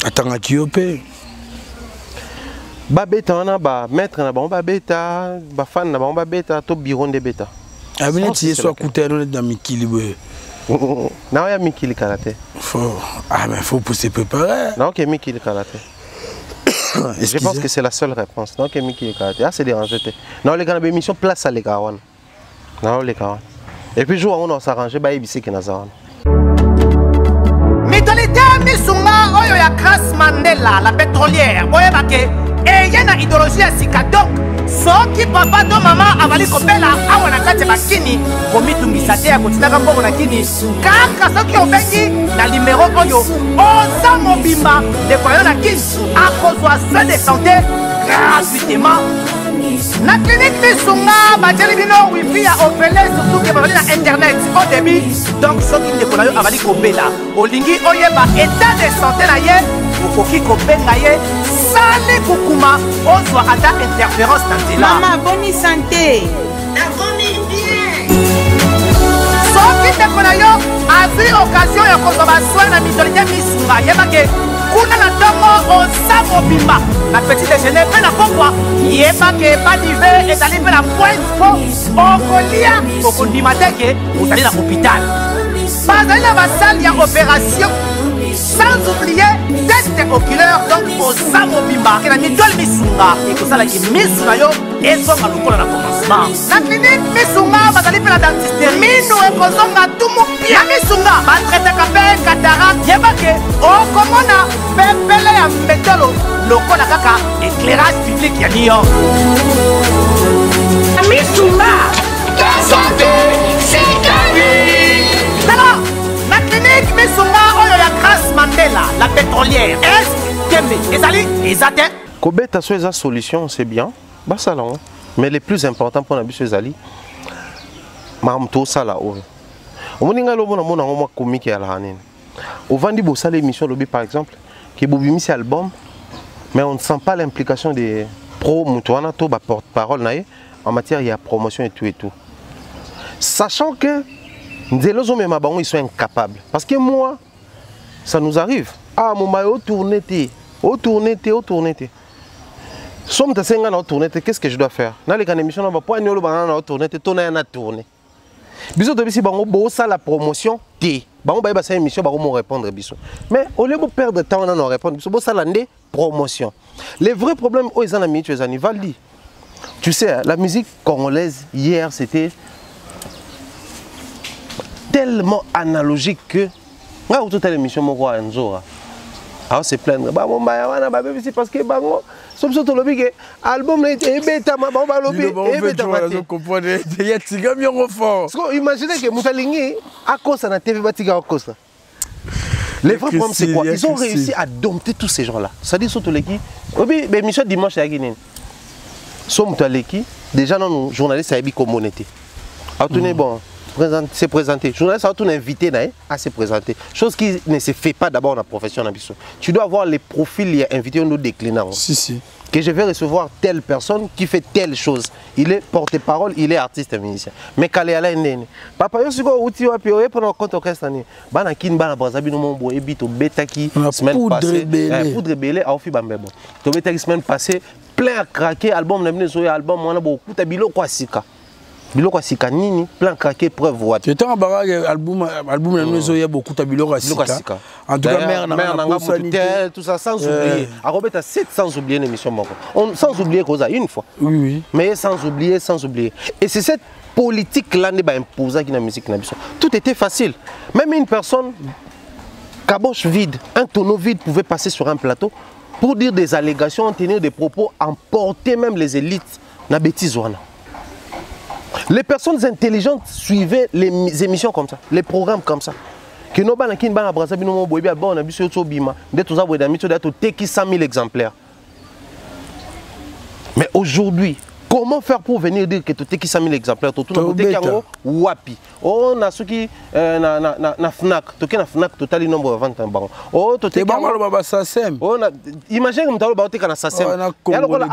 Attends, à Kiopé. Bêta, on a ba maître na ba bêta, ba fan na ba bêta, to biron de bêta. Ah mais tu soit coûté dans Mikili. Non, ya Mikili karaté. Ah mais faut pour se préparer. Non, que Mikili karaté. Je pense que c'est la seule réponse. Non, que Mikili karaté. Ah, c'est dérangé. Non, les gars, la mission place à les gars. Non, les gars. Et puis, jour où on s'arrange, bah, il y a qui n'a pas. Mitolité Misunga, Oyo ya Grace Mandela, la pétrolière. Boye bake. Et il y a une idéologie à Sikadok. Soki papa to maman avali kopela awa na kati bakini komitungisa te ya kotinaka mbongo na kini kaka soki obengi na numéro oyo oza mobimba ndeko yo na kini akozwa soin de santé gratuitement na clinique Misunga batieli bino wifi ya opele surtout ke bazali na internet au début donc soki ndeko na yo avali kopela olingi oyeba état de santé na ye okoki kobenga ye sali kukuma ozwa ata interférence na nzela. Maman, bonne santé. Nakomi bien. Soki ndeko na yo azwi occasion ya kozwa baswin na Mitolité Misunga yebake kuna na ntongo oza mobimba na petit déjeuner mpe na pokwa yebake badive ezali mpe na pointe po okolia okondima teke ozali na hôpital bazali na basale ya opération. Sans oublier test oculaire donc oza mobimba ke na Mitolité Misunga ekosalaki misu na yo ezonga lokola na commencement na clinique Misunga bazali mpe na dentiste minu ekozonga tumu pia Misunga batretaka mpe cataracte yebake okomona pepele ya mbetolo lokola kaka éclairage public ya New York Misunga ta santé c'est gagné. Alors la clinique Misunga oyo ya Grace Mandela la pétrolière est kembe ezali ezate kobeta so eza solution c'est bien basala mais le plus important pour na biso ezali mamto sala oyo omoninga lobo na mona ngoma comique ya la hanene ovandi bosala émission lobi par exemple qui bobimisi album mais on ne sent pas l'implication des pro mutuana to ba porte-parole nae en matière de promotion et tout sachant que Nzelozo mais mabango ils sont incapables parce que moi ça nous arrive ah mon maillot tourné somme de 5 ans tourné qu'est-ce que je dois faire dans les émissions on va pas nous le banana tourné tourner na tourné biso de bisi bango bo ça la promotion té bango ba sa émission bango mo répondre biso mais au lieu de perdre temps on en répondre biso bo ça la ndé promotion les vrais problèmes aux en ami tu es anivaldi Tu sais, la musique congolaise, hier, c'était tellement analogique que... Quand tu as l'émission, on se plaindre. C'est parce que l'album est bêta, imaginez que Moutalingi a cause à TV Batiga Costa. Les vrais problèmes, c'est quoi? Ils ont réussi à dompter tous ces gens-là. Ça dit surtout les qui. Oui, mais mission dimanche à Guinée. Somoutaleki, déjà nos journalistes à Ebi comme on était. Bon, se présenter. Journaliste a tout invité à se présenter. Chose qui ne se fait pas d'abord dans la profession. Tu dois avoir les profils invités nous déclinants. Si. Que je vais recevoir telle personne qui fait telle chose. Il est porte-parole, il est artiste et musicien. Mais quand il est là, papa, je suis outil à piocher pendant compte orchestre. Bana kin bana brazabi no mon boy bito beta qui semaine passée. Poudre belé a ofi bambebo. To beta qui semaine passée plein à craquer album na bino so album on a beaucoup ta bilo kwa sika. Biloko sika nini plein craquer preuve wapi. C'était un barrage album na bino so ya beaucoup ta biloko sika. En tout cas mère na tel tout ça sans oublier. A Robert a 700 oublier l'émission moko. Sans oublier cosa une fois. Oui. Mais sans oublier. Et c'est cette politique là ne ba imposer qui na musique na biso. Tout était facile. Même une personne caboche vide, un tonneau vide pouvait passer sur un plateau pour dire des allégations, tenir des propos, emporter même les élites na bêtise wana. Les personnes intelligentes suivaient les émissions comme ça, les programmes comme ça. Que nos bana kin bana brazabi no mo boyebi abon na biso to bima, de to za boye da mito da to teki 100 000 exemplaires. Mais aujourd'hui, comment faire pour venir dire que tu teki 100 000 exemplaires? Tu teki yango wapi? Oh na suki na Fnac, to na Fnac total nombre de ventes en bango. Oh to teki bango ba SACEM. Oh na imagine que mutalo ba teka na SACEM. Ya lokola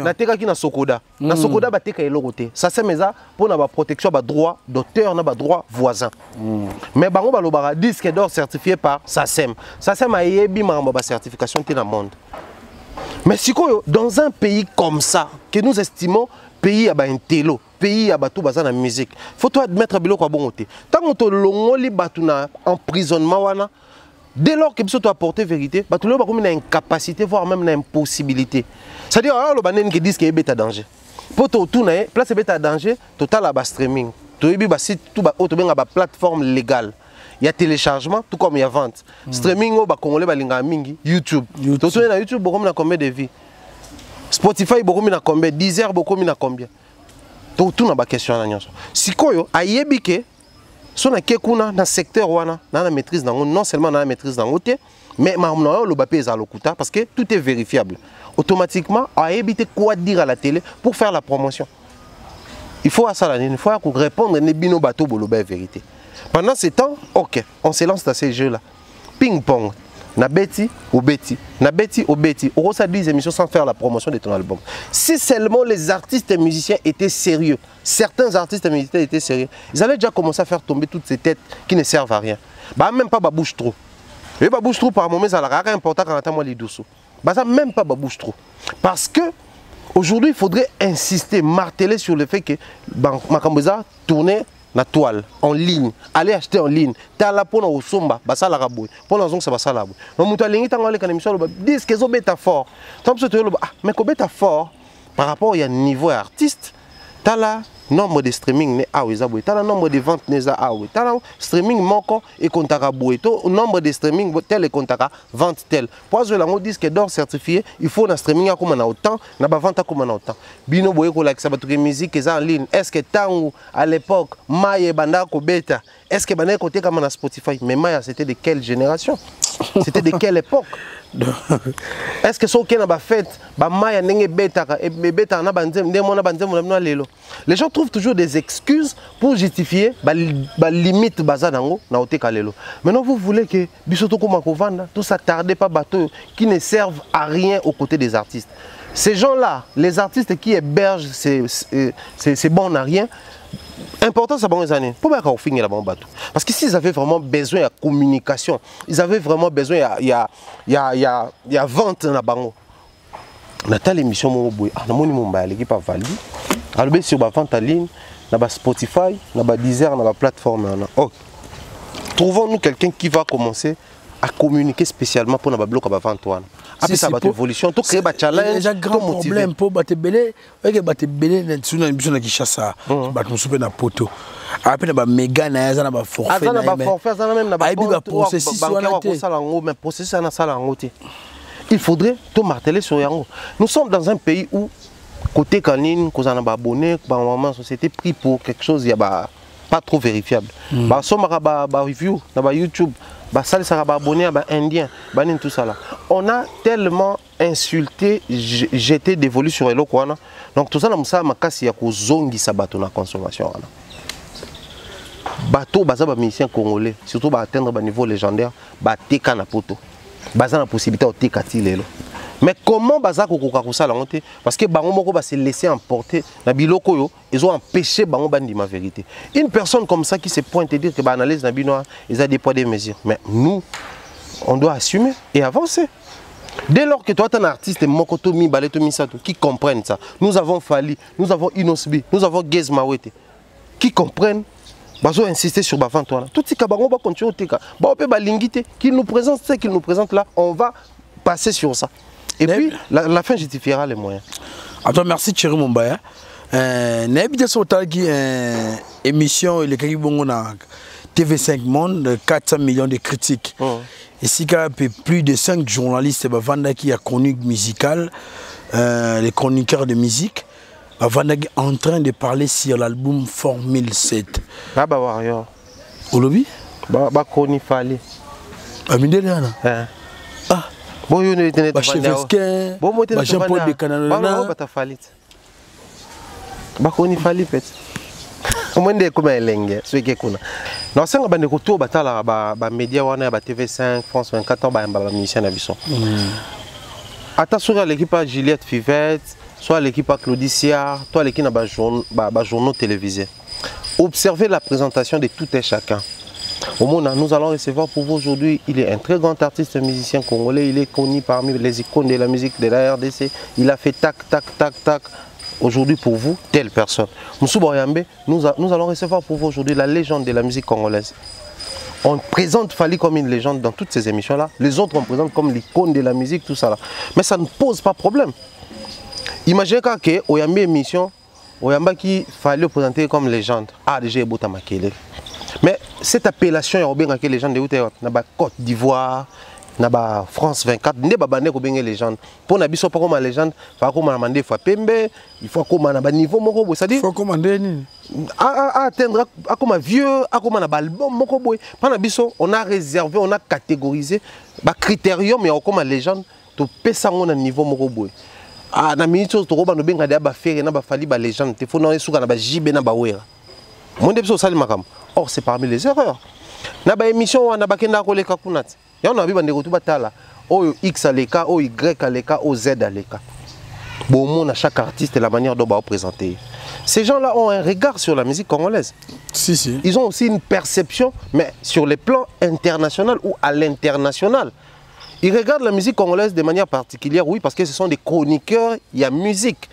na teka ki na Sokoda. Na Sokoda ba teka eloko te. SACEM eza pour na ba protection ba droit d'auteur na ba droit voisin. Mais bango ba lobara disque d'or certifié par SACEM. SACEM a yebi mamba ba certification te na monde. Mais si dans un pays comme ça, que nous estimons pays à intello, pays à batou bazana musique, faut toi admettre biloko bon côté. Tant que longoli batuna emprisonnement wana, dès lors que tu dois apporter vérité, batou lo ba comme une incapacité voire même une impossibilité. C'est-à-dire alors le banen qui disent qu'il est bêta danger. Pour tout tourner, place bêta danger, total à streaming. Tu es ba site tout ba auto benga ba plateforme légale. Il y a téléchargement, tout comme il y a vente. Streaming, au Congolais, balinga mingi, YouTube. Tu sais, na YouTube, beaucoup na combien de vies. Spotify, beaucoup na combien. Deezer, beaucoup na combien. Tout na ba question na nyonso. Sikoyo, ayebike, so na kekuna na secteur wana, na maîtrise nango, non seulement na maîtrise nango te, mais mamna lo bapé za lokuta parce que tout est vérifiable. Automatiquement, ayebite quoi dire à la télé pour faire la promotion. Il faut à ça, il faut répondre ne bino bateau boloba vérité. Pendant ce temps, ok, on se lance dans ces jeux-là. Ping-pong. Na beti ou beti. Na beti ou beti. On reçoit 10 émissions sans faire la promotion de ton album. Si seulement les artistes et musiciens étaient sérieux, certains artistes et musiciens étaient sérieux, ils allaient déjà commencer à faire tomber toutes ces têtes qui ne servent à rien. Bah même pas babouche trop. Et babouche trop par moment, ça a l'air important quand on attend moi les dessous. Bah ça même pas babouche trop. Parce que aujourd'hui, il faudrait insister, marteler sur le fait que Makamboza tournait la toile, en ligne, aller acheter en ligne. Tu as la peau au somba, ça la rabouille. Pour la zone, ça va ça la rabouille. Donc, tu as l'ingé, tu as l'ingé, tu as l'ingé, tu as l'ingé, fort. Mais quand tu fort, par rapport au niveau artiste, tu as le nombre de streaming, tu as le nombre de ventes, tu as le streaming manquant et tu as le nombre de streaming tel et tu as vente tel. Pour que le disque d'or certifié, il faut un streaming comme on a autant, une vente comme on a autant. Bino boye ko la musique en ligne. Est-ce que tango à l'époque Maya banda ko beta, est-ce que banda côté comme na Spotify, mais Maya c'était de quelle génération? C'était de quelle époque? Est-ce que ce qui n'a pas fait, Maya n'est bêta et bêta na banzem, ndemo na banzem na lelo. Les gens trouvent toujours des excuses pour justifier la limite bazanango na oteka lelo. Maintenant vous voulez que bisoto ko makovanda, tout ça tardez pas bateau qui ne servent à rien aux côtés des artistes. Ces gens-là, les artistes qui hébergent ces bons à rien, important ça les années. Pourquoi qu'on finit là-bas bateau? Parce que s'ils avaient vraiment besoin de communication, ils avaient vraiment besoin il y a vente na bango. Na telle émission mon boy, na moni mon ba l'équipe a validé. Alors sur la vente en ligne, na Spotify, na Deezer, na plateforme. Oh. Trouvons-nous quelqu'un qui va commencer à communiquer spécialement pour na bloc à vente. c'est ça votre évolution to créer ba challenge déjà grand problème pour battre belé avec battre belé sur une mission qui chasse ça battre on souper na poto après na ba méga na za na ba forfait na ba forfait ça même na ba processus mais processus na sala ngote il faudrait tout marteler sur yango. Nous sommes dans un pays où côté canine qu'on a abonné par moment société pris pour quelque chose il y a pas trop vérifiable ba somara ba review na ba YouTube ba sali sara ba abonné ba indien ba tout ça là on a tellement insulté jeté dévolu sur eloko wana donc tout ça na musa makasi ya kozongisa bato na consommation wana bato baza ba musicien congolais surtout ba atteindre ba niveau légendaire ba teka na poto baza na possibilité de teka ti lelo. Mais comment baza kokoka kosala ngote parce que bango moko ba se laisser emporter na biloko yo ils ont empêché bango bandi ma vérité. Une personne comme ça qui se pointe et dire que ba analyse na bino ils a des poids des mesures. Mais nous on doit assumer et avancer. Dès lors que toi tu es un artiste Mokoto Mi Baleto Misato qui comprennent ça. Nous avons Fali, nous avons Inosbi, nous avons Gez Mawete qui comprennent bazo insister sur ba vente là. Tout ce que bango ba continuer teka. Ba pe ba lingité qui nous présente ce qu'il nous présente là, on va passer sur ça. Et puis, la fin justifiera les moyens. Attends, merci Thierry Mombaya. N'habite sur ta émission, il est bon na TV5 Monde, 400 millions de critiques. Et si il y a plus de 5 journalistes qui a connu musical, les chroniqueurs de musique, en train de parler sur l'album Formule 7. Baba Warrior. Au lobby? Baba Koni Fali. Amindéana. Ah. Bon, il y a des Chevesquin, Jean-Paul de Canada. Bakoni Fali peut. Comment dire comment elle est ce qui est qu'on a. Non, c'est un bande retour batala ba média wana ba TV5 France 24 ba musicien na biso. Attention à l'équipe à Juliette Fivette, soit l'équipe à Claudicia, toi l'équipe à journaux télévisés. Observez la présentation de tout et chacun. Au monde, nous allons recevoir pour vous aujourd'hui, il est un très grand artiste musicien congolais, il est connu parmi les icônes de la musique de la RDC, il a fait tac, tac, tac, tac. Aujourd'hui pour vous, telle personne. Moussou Boyambe, nous allons recevoir pour vous aujourd'hui la légende de la musique congolaise. On présente Fali comme une légende dans toutes ces émissions-là, les autres on présente comme l'icône de la musique, tout ça là. Mais ça ne pose pas problème. Imaginez que Oyambe émission, Oyamba qui fallait présenter comme légende. Ah, déjà, il y a Makele. Mais cette appellation, il y a les gens de Côte d'Ivoire, France 24, il y a des légendes. Pour nous, pas comme légende, il faut commander Fapembe, il faut commander niveau, c'est-à-dire il faut commander atteindre comme vieux, comme un album, on a réservé, on a catégorisé les critérium, mais comme légende, tu peux ça à niveau moko. Ah, na minute to roba no benga ba faire na ba fali ba légende, il faut na suka na ba jibe na ba wera. Mon début sali makam. Or c'est parmi les erreurs. Na ba émission wana ba kenda ko leka kunat. Ya on a vu bande ko batala. O X aleka, o Y aleka, o Z aleka. Bon monde à chaque artiste et la manière dont va présenter. Ces gens-là ont un regard sur la musique congolaise. Si si. Ils ont aussi une perception mais sur les plans international ou à l'international. Ils regardent la musique congolaise de manière particulière, oui, parce que ce sont des chroniqueurs, il y a musique.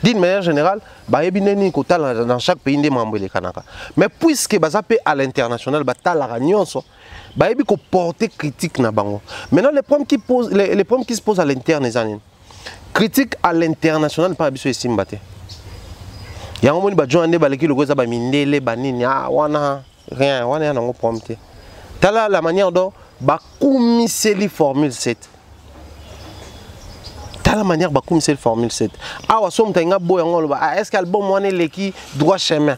D'une manière générale, dans chaque pays, mais puisque à l'international, il faut porter critique. Maintenant, les problèmes qui se posent à l'interne, critique à l'international, pas besoin de s'imbattre. Il y a un moment où il y a des gens qui ont la manière dont Bakoumisseli Formule 7. T'as la manière Bakoumisseli Formule 7. Ah, est-ce qu'elle bon moi qui droit chemin?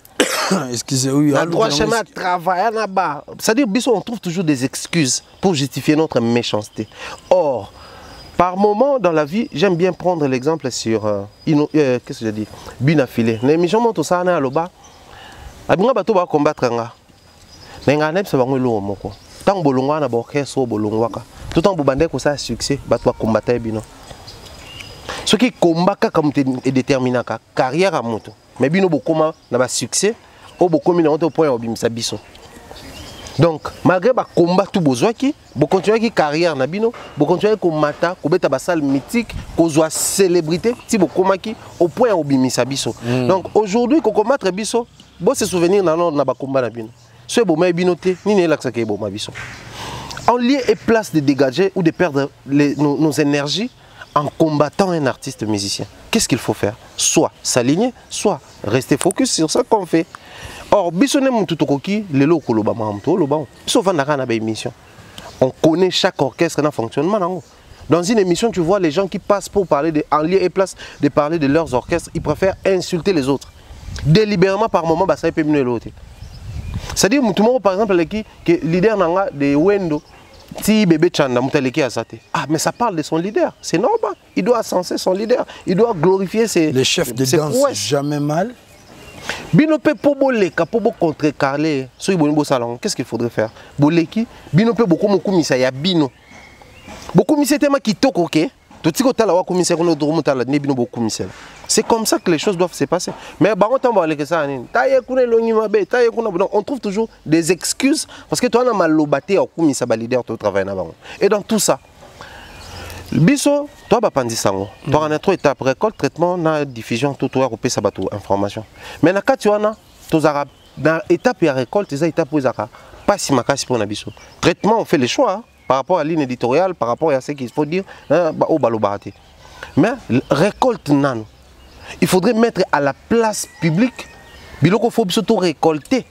Excusez-moi. Droit chemin travailler là-bas. C'est-à-dire, on trouve toujours des excuses pour justifier notre méchanceté. Or, par moment dans la vie, j'aime bien prendre l'exemple sur qu'est-ce que je dis? Binafilé. L'émission monte ça à l'oba. Abinga bato ba combattre nga. Nenga nem se bango lo moko. Tant bolongwa na orchestre bolongwaka tout en bobande ko ça succès batwa combattre bino ce qui kombaka comme est déterminant ka carrière à moto mais bino bokoma na ba succès o bokomi na au point obimisa biso donc malgré ba combat tout bozwaki bo continuer ki carrière na bino bo continuer ko mata ko beta ba salle mythique ko zwa célébrité ti bokomaki au point obimisa biso donc aujourd'hui ko combattre biso bo se souvenir na ba combat na bino. Ce beau mais binoté ni ne l'accès que beau ma biso. En lieu et place de dégager ou de perdre nos énergies en combattant un artiste musicien, qu'est-ce qu'il faut faire? Soit s'aligner, soit rester focus sur ce qu'on fait. Or, on connaît chaque orchestre dans le fonctionnement. Dans une émission, tu vois les gens qui passent pour parler en lieu et place de parler de leurs orchestres, ils préfèrent insulter les autres. Délibérément, par moment, ça peut mieux l'autre. C'est-à-dire, par exemple, le leader de Wendo, si bébé Chanda, ah, mais ça parle de son leader, c'est normal. Il doit ascenser son leader, il doit glorifier ses. Les chefs de danse, jamais mal. Binope pour boleka, pour contrecarrer, sur le salon, qu'est-ce qu'il faudrait faire? Boleki, binope beaucoup misa ya bino. Beaucoup misa tellement qui toque, ok? C'est comme ça que les choses doivent se passer. Mais on trouve toujours des excuses parce que toi, on a mal lobaté au commissaire leader au travail. Et dans tout ça, biso, toi, tu as trois étapes: récolte, traitement, diffusion, tout information. Mais quand tu as dans l'étape de récolte, les étapes pas si pour biso. Traitement, on fait les choix. Par rapport à la ligne éditoriale, par rapport à ce qu'il faut dire, mais récolte nano. Il faudrait mettre à la place publique, il faut surtout récolter.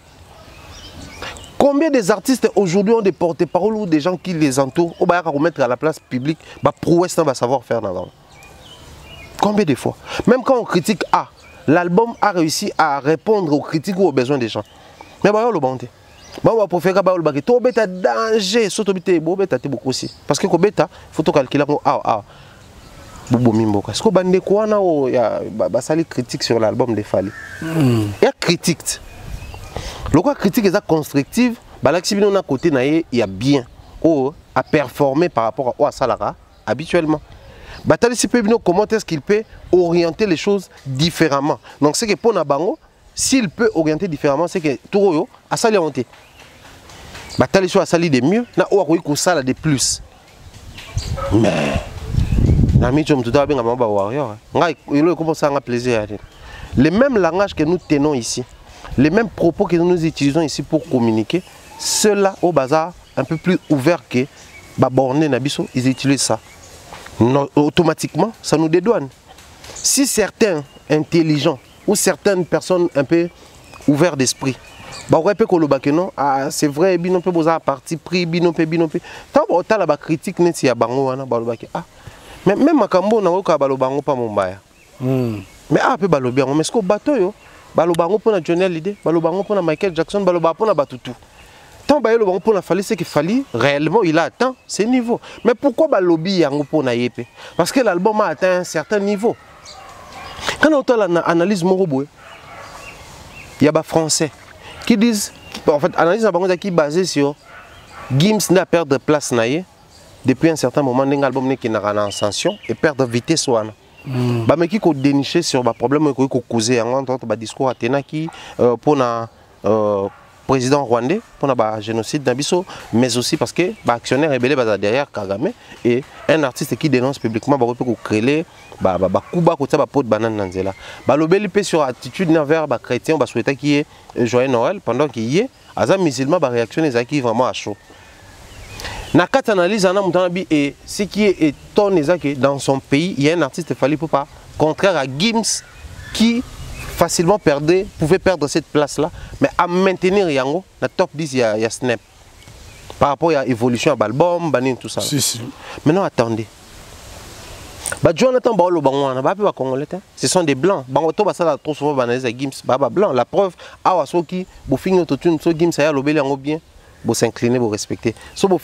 Combien des artistes aujourd'hui ont des porte-paroles ou des gens qui les entourent, on va remettre à la place publique, prouesse va savoir faire dans. Combien de fois? Même quand on critique, l'album a réussi à répondre aux critiques ou aux besoins des gens. Mais le bon. Bon, on va préférer que tu aies danger, surtout beaucoup aussi. Parce que il faut calculer est-ce que y a critique sur l'album de Fally? Il y a critique. Le critique est constructive, on a côté il y a bien à performer par rapport à Salara habituellement. Comment est-ce qu'il peut orienter les choses différemment? Donc c'est que pour Nabango, s'il peut orienter différemment, c'est que tout a sali orienté. Batali soit sali de mieux, na ou a sala de plus. Mais na mi chom tout à bien ngamba warrior. Ngai il commence à avoir plaisir. Le même langage que nous tenons ici, les mêmes propos que nous utilisons ici pour communiquer, ceux-là au bazar un peu plus ouvert que borné nabiso, ils utilisent ça. Non, automatiquement, ça nous dédouane. Si certains intelligents ou certaines personnes un peu ouvertes d'esprit, c'est vrai, binope boza parti pris, binope. Tant que la critique n'est pas bango mais même makambo na oka balobango pas mombaya. Mais peu balobia, mais ce que bateau yo, balobango pour na Johnny Hallyday, balobango pour na Michael Jackson, balobango pour na Batutu. Tant que le pour la Fally, c'est que Fally réellement il a atteint ce niveau. Mais pourquoi balobi yango pour na yépé? Parce que l'album a atteint un certain niveau. Quand on entend l'analyse Moroboé, il y a des Français qui disent, en fait, l'analyse qui est basée sur Gims n'a perdu de place depuis un certain moment, un album qui est en ascension et perdre de vitesse. Mais qui a déniché sur les problèmes qui ont causé un discours à Tenaki pour le président rwandais, pour le génocide d'Abisso, mais aussi parce que l'actionnaire rebelle derrière Kagame et un artiste qui dénonce publiquement pour créer Kuba kota ba pot banane nanzela. Balobeli pe sur attitude envers ba chrétien ba souhaiter qu'il y ait joyeux Noël pendant qu'il y ait aza musulman ba réaction les qui vraiment à chaud. Na kat analyse ana mutanabi et ce qui est étonnant que dans son pays il y a un artiste Fally Ipupa contraire à Gims qui facilement pouvait perdre cette place là mais à maintenir yango na top 10 il y a Snap par rapport à l'évolution de l'album banin tout ça. Si. Maintenant attendez. Ce sont des blancs. Trop souvent blanc. La preuve, vous s'incliner, vous respecter. Vous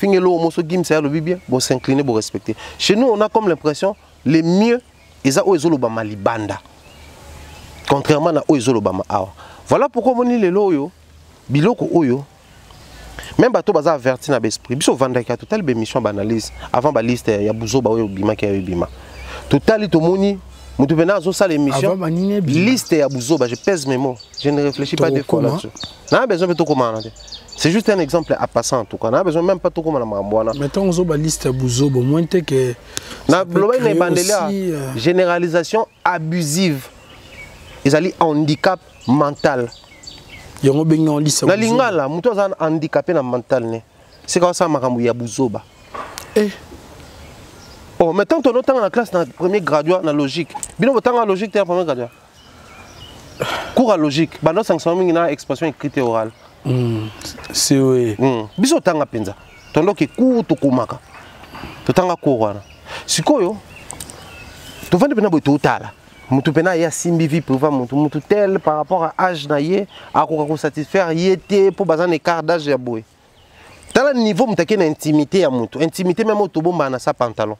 respecter. Chez nous, on a comme l'impression les mieux, ils ont Ozolobama Libanda. Contrairement à Ozolobama. Voilà pourquoi on dit les loyo, biloko oyo. Même bateau baza averti na l'esprit. Biso vandaka total bémission banalise avant ba liste ya buzo ba oyo bima ki bima. Total to moni mutu bena zo sala émission. Liste ya buzo ba je pèse mes mots. Je ne réfléchis pas deux fois là-dessus. Na besoin de tout comment. C'est juste un exemple à passer en tout cas. On a besoin même pas tout comme la mamboana. Mettons on ba liste buzo bon moins que na bloba ne bandela généralisation abusive. Ils allaient handicap mental. Yango benga liste na lingala mutu aza handicapé na mental ne. c'est comme ça makambo ya buzoba. Eh. Oh, mais tant que tu dans la classe dans le premier graduat dans la logique. Bino autant la logique tu es premier graduat. Cours à logique, bah non sanction une expression écrite et orale. C'est oui. Biso tanga penza. Tondo ki cours to komaka. To tanga cours wana. Sikoyo. To vendre pena boto tala. Mutu pena ya simbi vie pour mutu tel par rapport à âge na ye, a ko satisfaire yete pour bazan écart d'âge ya boy. Tala niveau mutake na intimité ya mutu. Intimité même au bomba na sa pantalon.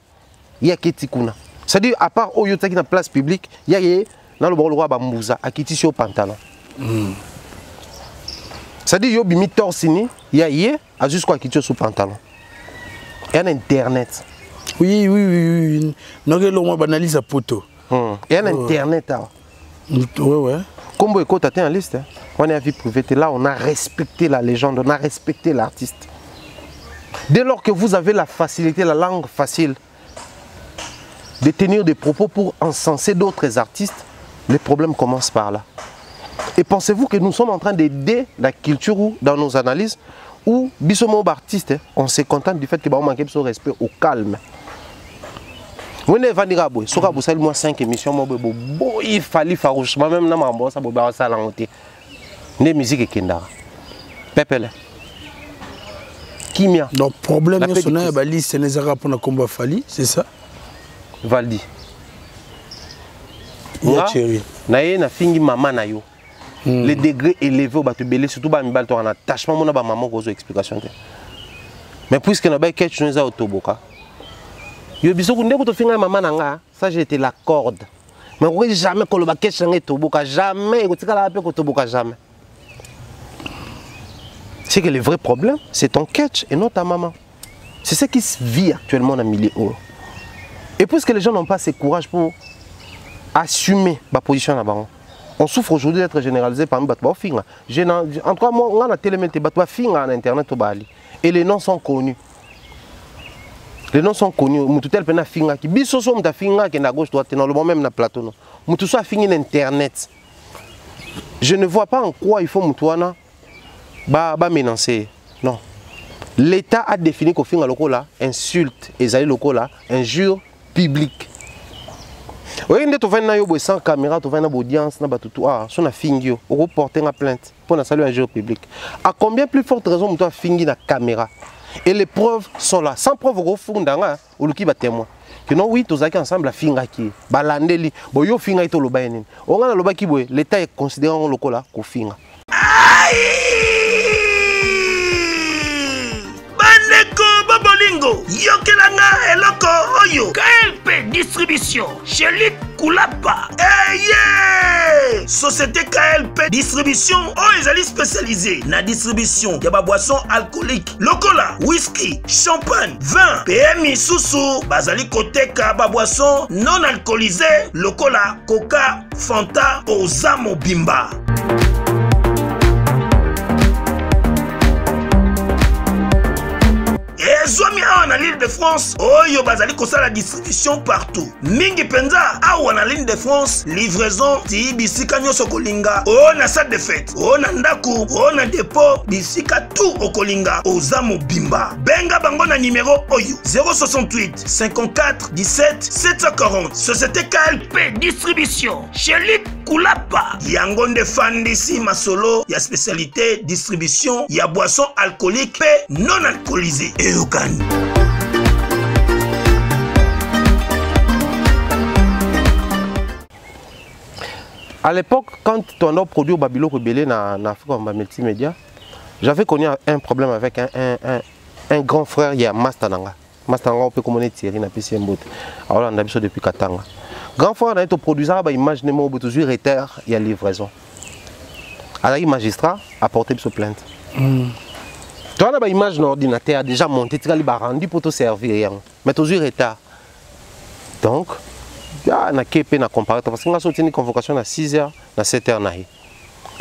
Il y a kiti kuna. C'est-à-dire à part oyo taki na place publique, il y a dans le roi bambouza a kiti sur pantalon. C'est-à-dire yo bimi torsini, il y a yé a jusqu'à kiti sur pantalon. Il y a internet. Oui. Non que l'on banalise à poto. Il y a internet. Ouais. Comme écoute tu en liste. On est à vie privée là, on a respecté la légende, on a respecté l'artiste. Dès lors que vous avez la facilité, la langue facile de tenir des propos pour encenser d'autres artistes, les problèmes commencent par là. Et pensez-vous que nous sommes en train d'aider la culture ou dans nos analyses ou bisomo artistes, on se contente du fait que on manque de respect au calme. Vous ne venez pas boy, soka bosali moi 5 émissions moi il fallait farouchement même na mambo ça boba ça la honte. Ne musique kenda. Pepele. Kimia. Donc problème sur na bali Sénézara pour na combat fali, c'est ça? Valdi. Ya chéri. Na ye na fingi maman na yo. Les degrés élevés au batubélé surtout ba mibal to en attachement mon ba maman cause explication. Mais puisque na ba ketch nous a autoboka. Yo biso kunde ko to finga maman nanga, ça j'ai été la corde. Mais on jamais ko le ba ketch nanga toboka jamais, ko tikala pe ko toboka jamais. C'est que le vrai problème, c'est ton catch et non ta maman. C'est ce qui se vit actuellement dans le milieu. Et puisque les gens n'ont pas ce courage pour assumer ma position là-bas, on souffre aujourd'hui d'être généralisé parmi les filles. En tout cas, moi, on a télé les filles en internet au Bali. Et les noms sont connus. Les noms sont connus. Tout tel pena finga qui bisoso mta finga qui na gauche droite dans le bon même na plateau. Mutu so fingi internet. Je ne vois pas en quoi il faut mutuana ba menacer. Non. L'État a défini qu'au finga loko là insulte et zali loko là injure publique. Oui, tu vas na sans caméra, tu vas na audience na batutu ah, son na fingi yo, on porter une plainte pour na saluer injure publique. À combien plus forte raison tu as fingi na caméra? Et les preuves sont là. Sans preuve, au fond, ou le qui va témoin. Que non, oui, tous ensemble, la finga qui balandeli. Bon, yo finga ito lo bayenin. On a le bas qui boue. L'État est considéré en local là, qu'au finga. Bolingo, Yokelanga Eloko Oyo, KLP Distribution, chez Luc Koulapa. Yeah! Société KLP Distribution, ils sont spécialisés dans la distribution de boissons alcooliques, locola, whisky, champagne, vin, PMI Soussou, Bazali Koteka, boissons non alcoolisées, locola, coca, fanta, Ozamo Bimba. Zomi en l'île de France, Oyo Bazali kosa la distribution partout. Mingi Penza, en l'île de France, livraison, ti bisika nyoso kolinga, on a salle de fête, on a ndaku, on a dépôt, bisika tout au kolinga, Ozamo Bimba. Benga Bangona numéro Oyo 068 54 17 740. Société KLP Distribution, chez Luc Koulapa. Yangonde Fandisi Masolo, y a spécialité distribution, y a boisson alcoolique, non alcoolisée. Et à l'époque, quand on a produit au Babylone Rebellé dans l'Afrique multimédia, j'avais connu un problème avec un grand frère, il y a Mastananga. Mastananga, on peut commander Thierry, na PC Mbote. Alors on a vu depuis Katanga. Grand frère, on a été produisant, imaginez-moi, toujours retard, il y a livraison. Alors le magistrat a porté ce plainte. Tu as une image d'ordinateur déjà montée, tu as rendu pour te servir. Mais toujours retard. Donc, il y a un comparateur. Parce qu'on a sorti une convocation à 6h, à 7h.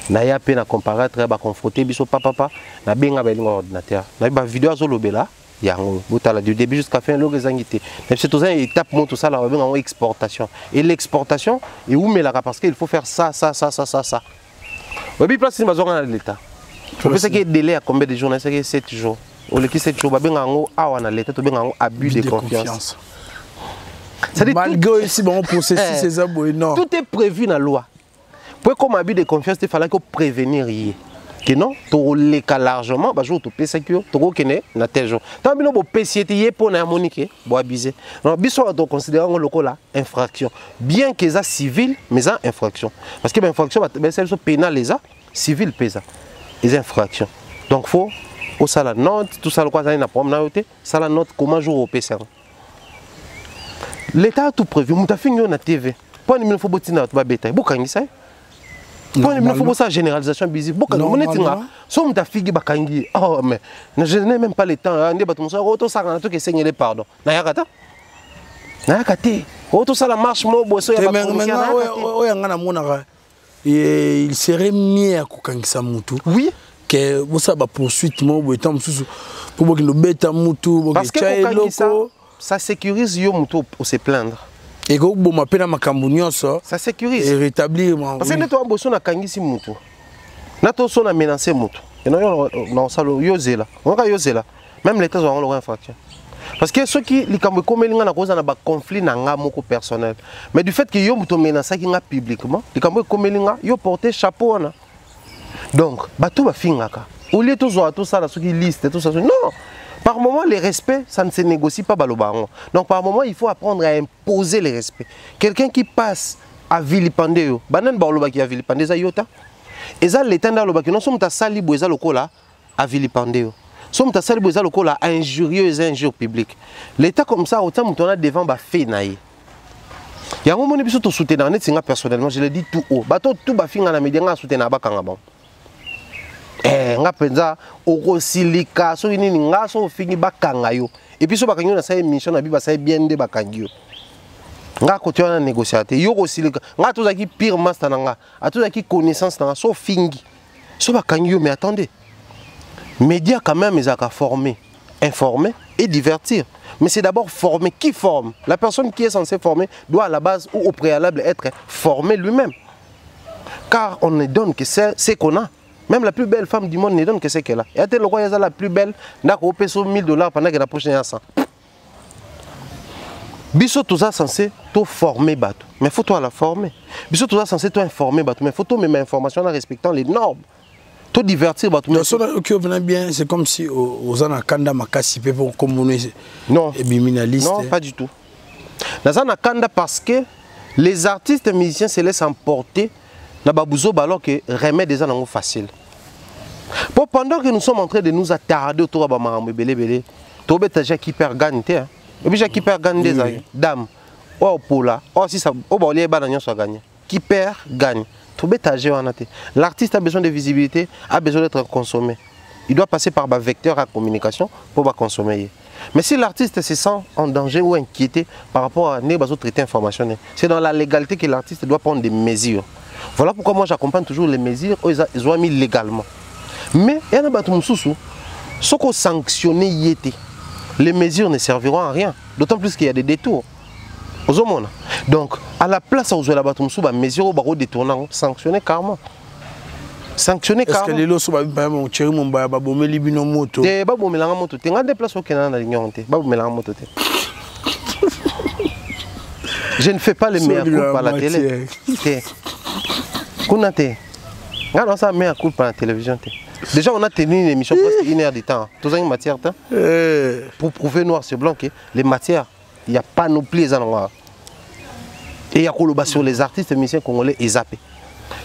Il y a un comparateur, il y a confronté, papa, il y a un ordinateur. Il y a une vidéo à Zolobela, il y a du début jusqu'à la fin, il y a une étape, tout ça, il y a une exportation. Et l'exportation, et où met parce qu'il faut faire ça. Il y a une place, l'État. Vous savez qu'il y a un délai à combien de jours? C'est 7 jours. oleki cette chose babengango awana l'état to bengango abus de confiance. Malgré si bon processus ces abos non. Tout est prévu dans la loi. Pour comme abus de confiance, il fallait que prévenir que non, tu les cas largement, bah je te paie sécure, tu reconnais na tel jour. Tant bien bon PC tu pour na harmonique, bon abuser. Non, biso to considérer le local là infraction. Bien que ça civil, mais ça infraction. Parce que infraction ben c'est pénal les ça, civil pesa. Les infractions. Donc faut au ça la note, tout ça le quoi ça na problème na yoté, ça la note comment jour au PC. L'état a tout prévu, muta fini na TV. Pas ni faut botina to ba beta. Bokangi ça. Pour il faut ça généralisation bizarre. Beaucoup de gens sont ta fille bakangi. Oh mais je n'ai même pas le temps. Ande batum ça auto ça quand que seigneur pardon. Na yakata. Na yakate. Auto ça la marche mo bosso ya ba. Ouais ngana monaka. Il serait mieux à kokangisa mutu. Oui. Que vous ça ba poursuite mo botam mususu. Pour que le beta mutu parce que ça sécurise yo mutu pour se plaindre. Et que vous m'appelez ma cambonioso, ça sécurise. Et rétablir. Parce que toi, bosso na kangisi mutu. Na to so na menacer mutu. Et non ça le yozela. On va yozela. Même l'État auront leur infraction. Parce que ceux qui les kambo komelinga na cause na ba conflit na nga moko personnel. Mais du fait que yo mutu menacer ki nga publiquement, les kambo komelinga yo porter chapeau na. Donc, bato ba fingaka. Au lieu tout ça là ceux qui liste tout ça. Non. Par moment, les respects, ça ne se négocie pas balobaron. Donc, par moment, il faut apprendre à imposer les respects. Quelqu'un qui passe à vilipender, banan baloba qui a vilipender ça yota. Et ça l'état dans le non sommes ta sali boisa lokola à vilipender. Sommes ta sali boisa lokola à injurieux et injure public. L'état comme ça autant mutona devant ba fait naïe. Il y a un moment où je soutien dans net personnellement, je le dis tout haut. Bato tout ba finga na média nga soutien na ba kanga bon. Nga penza okosilika so nini nga so fingi bakanga yo et puis so bakanyo na sa émission na bi ba sa bien de bakangio nga ko tiona négociateur yo kosilika nga to zaki pire master nga ato zaki connaissance nga so fingi so bakangio mais attendez média quand même ils a qu'à former informer et divertir mais c'est d'abord former qui forme la personne qui est censée former doit à la base ou au préalable être formé lui-même car on ne donne que c'est qu'on a. Même la plus belle femme du monde ne donne que ce qu'elle a. Et à tel endroit, il y a la plus belle, n'a qu'au payer $1000 pendant qu'elle a prochaine à 100. Biso tout ça censé tout former bateau. Mais faut toi la former. Biso tout ça censé tout informer bateau. Mais faut tout même information en respectant les normes. Tout divertir bateau. Non, ça venait bien. C'est comme si aux anakanda makasi pour communiquer. Non. Et biminaliste. Non, pas du tout. Dans anakanda parce que les artistes et musiciens se laissent emporter. Alors que remettre des gens facile. Pendant que nous sommes en train de nous attarder autour de Marambe Belé, tu as qui perd gagne. Et puis qui perd gagne des dames. Oh Pola, oh si ça, oh bah les bananions sont gagnés. Qui perd gagne. Tu as l'artiste a besoin de visibilité, a besoin d'être consommé. Il doit passer par un vecteur à communication pour consommer. Mais si l'artiste se sent en danger ou inquiété par rapport à ne traiter information, c'est dans la légalité que l'artiste doit prendre des mesures. Voilà pourquoi moi j'accompagne toujours les mesures ils ont mis légalement. Mais il y a des gens qui sont sanctionnés, les mesures ne serviront à rien. D'autant plus qu'il y a des détours. Donc, à la place où les mesures sont détournées, sanctionner carrément. Sanctionner carrément. Est-ce que les lots sont pas mon chéri mon baba bomé libino moto? Te ba bomé la moto. Te ngade place au Kenya na lignon te. Ba bomé la moto te. Je ne fais pas les meilleurs coups à la télé. Kunate. Non, ça met un coup par la télévision. Déjà, on a tenu une émission presque 1 heure de temps. Tous les matières. Pour prouver noir sur blanc que les matières, il n'y a pas non plus les endroits. Et il y a sur les artistes et musiciens congolais et zappés.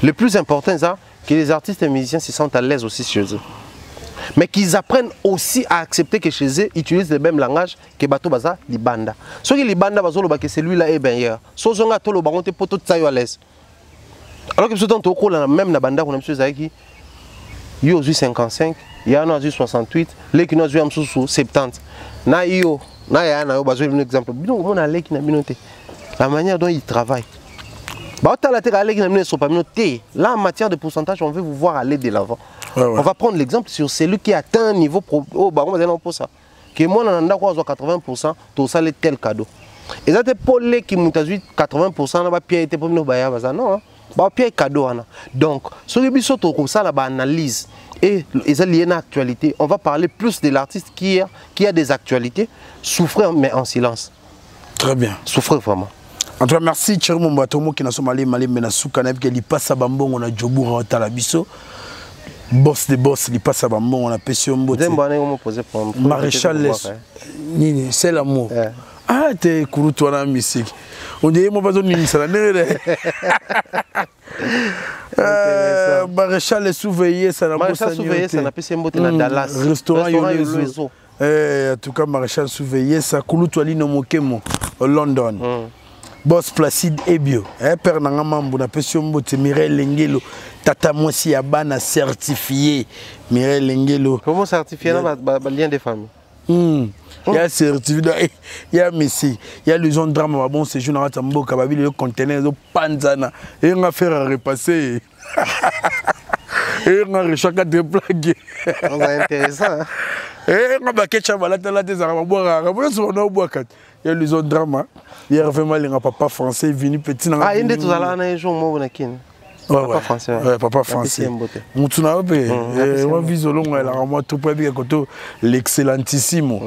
Le plus important, c'est que les artistes et musiciens se sentent à l'aise aussi chez eux. Mais qu'ils apprennent aussi à accepter que chez eux, ils utilisent le même langage que Bato Baza, les bandas. Ceux qui les bandas, celui-là est bien hier. Ceux qui ont été le pour tout ça à l'aise. Alors que tout le temps, même la banda, on a mis il y a 55, il y a 68, les qui ont 70. Na yo, na ya na yo, un exemple. La manière dont ils travaillent. Là, en matière de pourcentage, on veut vous voir aller de l'avant. Ouais. On va prendre l'exemple sur celui qui atteint un niveau oh, bah, on va pour ça. Que moi, on a 80%, tout ça, c'est tel cadeau. Et ça, c'est pour les qui m'ont 80%, on va payer pour nous, non, bah, payer cadeau. Donc, ce qui est comme ça, la analyse. et ils ont lié à l'actualité. On va parler plus de l'artiste qui a des actualités, souffrir mais en silence. Très bien. Souffrir vraiment. En tout cas, merci Thierry Mombatomo qui n'a pas malé mais souka na qui passe à bambon on a Djoboura au Talabiso. Boss des boss, il passe à bambon on a Pession Mbote. Maréchal Nini, c'est l'amour. Ah, t'es couru toi dans la musique. On dirait moi pas de Nini, ça n'a Maréchal est surveillé, ça n'a pas surveillé, ça n'a pas surveillé dans Dallas. Restaurant Yolezo. En tout cas, Maréchal surveillé, ça coulu toi l'ino mokemo au London. Boss Placide Ebio, père nanga mambo na Pession Mbote, Mireille Lengelo, tata mwasi ya bana certifié, Mireille Lengelo. Comment certifié na lien de famille? Il y a certifié, il y a Messi, il y a les gens de drame, bon séjour dans Ratambo, Kababi, le conteneur, le panzana, et on va faire à repasser. Et on a chacun de blagues. C'est intéressant. Et on va ketchup à la télé des arabes, il y a les gens de drame, il y a vraiment les papa français venu petit. Ah, il y a des gens qui jouent au Monakin. Papa français. Ouais, papa français. On tourne un peu. On vise au long, l'excellentissimo.